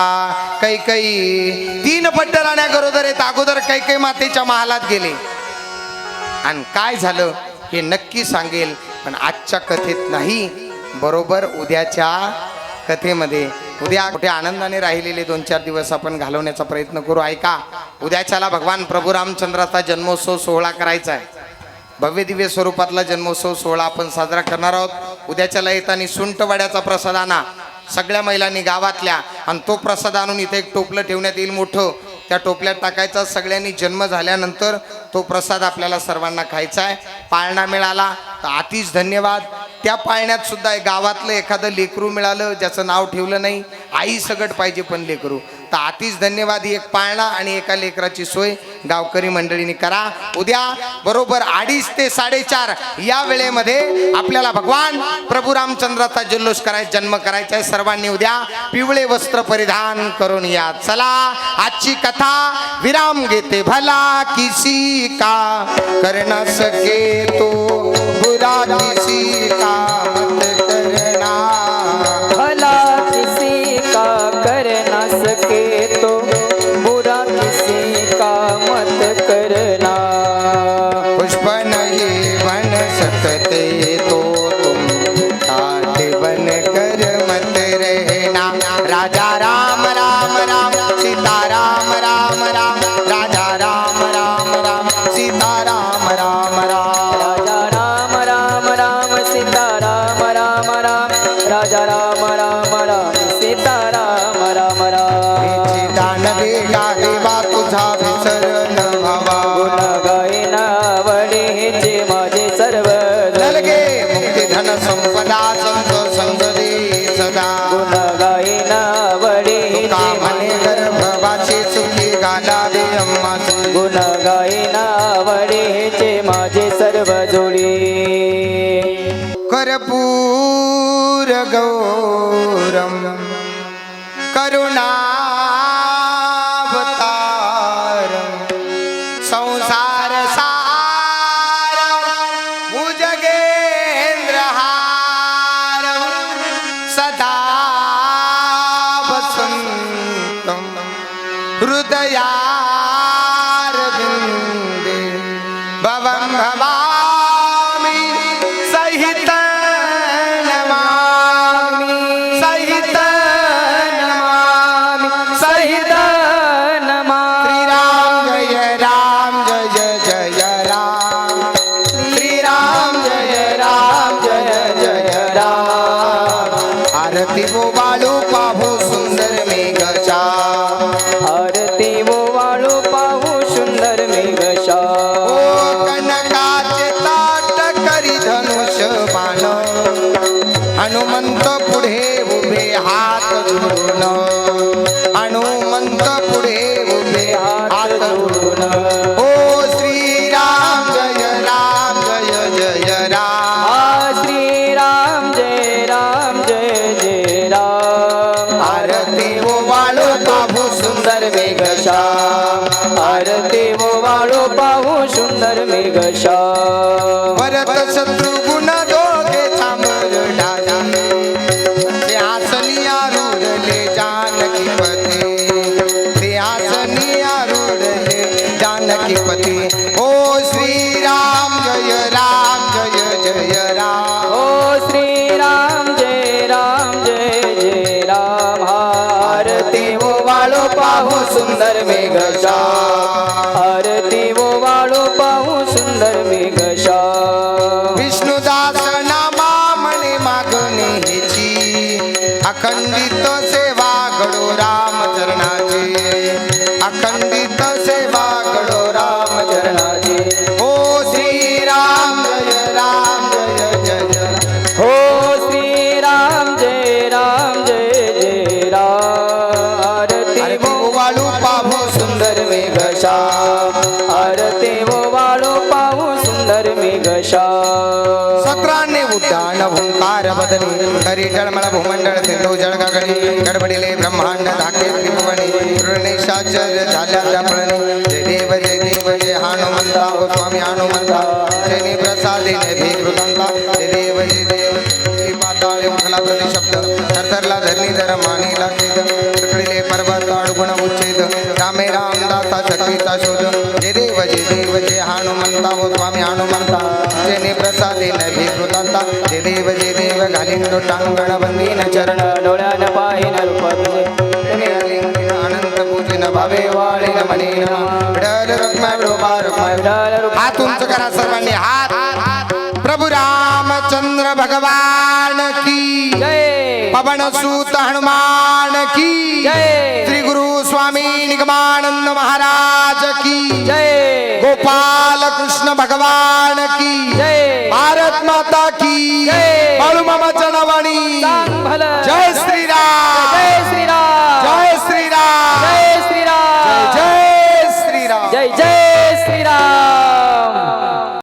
कैकेयी, 3 पट्ट राण्या गरोदर आहेत. अगोदर कैकेयी मातेच्या महालात गेले आणि काय झालं हे नक्की सांगेल, पण आजच्या कथेत नाही, बरोबर उद्याच्या कथेमध्ये. उद्या कुठे आनंदाने राहिलेले 2-4 दिवस आपण घालवण्याचा प्रयत्न करू. ऐका, उद्याच्याला भगवान प्रभू रामचंद्राचा जन्मोत्सव सोहळा करायचा आहे. भव्य दिव्य स्वरूपातला जन्मोत्सव सोहळा आपण साजरा करणार आहोत. उद्याच्याला येताना सुंटवाड्याचा प्रसाद आणा सगळ्या महिलांनी गावातल्या, आणि तो प्रसाद आणून इथे एक टोपलं ठेवण्यात येईल मोठं, त्या टोपल्यात टाकायचा. सगळ्यांनी जन्म झाल्यानंतर तो प्रसाद आपल्याला सर्वांना खायचा आहे. पाळणा मिळाला तर अतिच धन्यवाद. त्या पाळण्यात सुद्धा गावातलं एखादं लेकरू मिळालं ज्याचं नाव ठेवलं नाही, आई सगट पाहिजे पण लेकरू, तर अतिच धन्यवाद. एक पाळणा आणि एका लेकराची सोय गावकरी मंडळींनी करा. उद्या बरोबर 2:30 ते 4:30 या वेळेमध्ये आपल्याला भगवान प्रभू रामचंद्राचा जल्लोष करायचा, जन्म करायचा आहे. सर्वांनी उद्या पिवळे वस्त्र परिधान करून या. चला, आजची कथा विराम घेते. भला किसी का कर न सके तो बुरा किसी का मत करना. भला किसी का कर ना सके तो बुरा किसी का मत करना. पुष्प नहीं बन सकते तो तुम काट बन कर मत रहना. राजा राम राम राम सीता राम राम राम. राजा राम राम राम सीता राम राम राम. राजा राम राम राम सीता राम राम राम. राजा राम राम राम सीता राम राम राम. दान दे गावा तुझा विसरण भावा. गुण गायना आवडे हेचे माझे सर्व. नलगे मुक्ती धन संपदा संत संग दे सदा. गुण गायना आवडे तुका म्हणे गर्भवासी सुखी गालावे अम्मासी. गुण गायना आवडे हेचे माझे सर्व जोडी. कर्पूर गौरम करुणावतारम संसार सारम भुजगेंद्रहारम सदा वसंतम हृदयारविंदे भवं भवामि सहित नमामि. सहित नमामि. सहित नमामि. राम जय जय राम. श्री राम जय राम जय जय राम. आरती वो वाळू पाहू सुंदर मेघशा. आरती वो वाळू पाहू सुंदर मेघशा. ओ कनकाचे ताट करी धनुष बाण. हनुमंत पुढे उभे हात जोडून. हनुमंत पुढे उभे हात जोडून. ओ श्री राम जय राम जय जय राम. हा श्री राम जय जय राम. आरती वो वाळू पाहू सुंदर मेघशा. आरती वो वाळू पाहू सुंदर मेघशा. भरत शत्रुघ्न दोघे थांबल ढाली. ते आसनी आरूढले जानकी पती. ते आसनी आरूढले जानकी पती. ओ श्री राम जय जय राम. ओ श्री राम जय जय राम. आरती वो वाळू पाहू सुंदर मेघशा. आरती वो वाळू पाहू सुंदर मेघशा. विष्णुदास नामा म्हणे मागणी हिची. अखंडित सेवा घडो राम चरणाची. अखंडित सेवा घडो राम चरणाची. ओ श्री राम जय जय. हो श्री राम जय जय राम. आरती वो वाळू पाहू सुंदर मेघशा. आरती वो वाळू पाहू सुंदर मेघशा. सत्राने उड्डाण हुंकार बदनी. हरी जळमळ भूमंडळ सिंधू जळ गगनी. गडबडिले ब्रह्मांड धाके त्रिभुवनी. शाचर झाल्या जपळणी. जय देव जय हनुमंता. ओ स्वामी हनुमंता. जैने प्रसादेने भेकृतांता जय देव श्री पाताळे उठला प्रतिशब्द थरथरला धरणी धर मानेला खेद कडकडले पर्वत अडगुण उच्छेद रामे रामदासा शक्तीचा शोध जय देव जय हनुमंता हो स्वामी हनुमंता जैने प्रसादेने भेकृतांता जय देव घालीन लोटांगण बंदीन चरण डोळ्यान पाहिन रूप तुझे अनंत पूजन भावे वाळीन मनीन विठ्ठल रुक्मा विठ्ठल रूप हात उंच करा सर्वांनी हात प्रभु रामचंद्र भगवान की जय पवन सूत हनुमान की जय श्री गुरु स्वामी निगमानंद महाराज की जय गोपाल कृष्ण भगवान की जय भारत माता की जय बाळू मामा चणवणी सांग भलं जय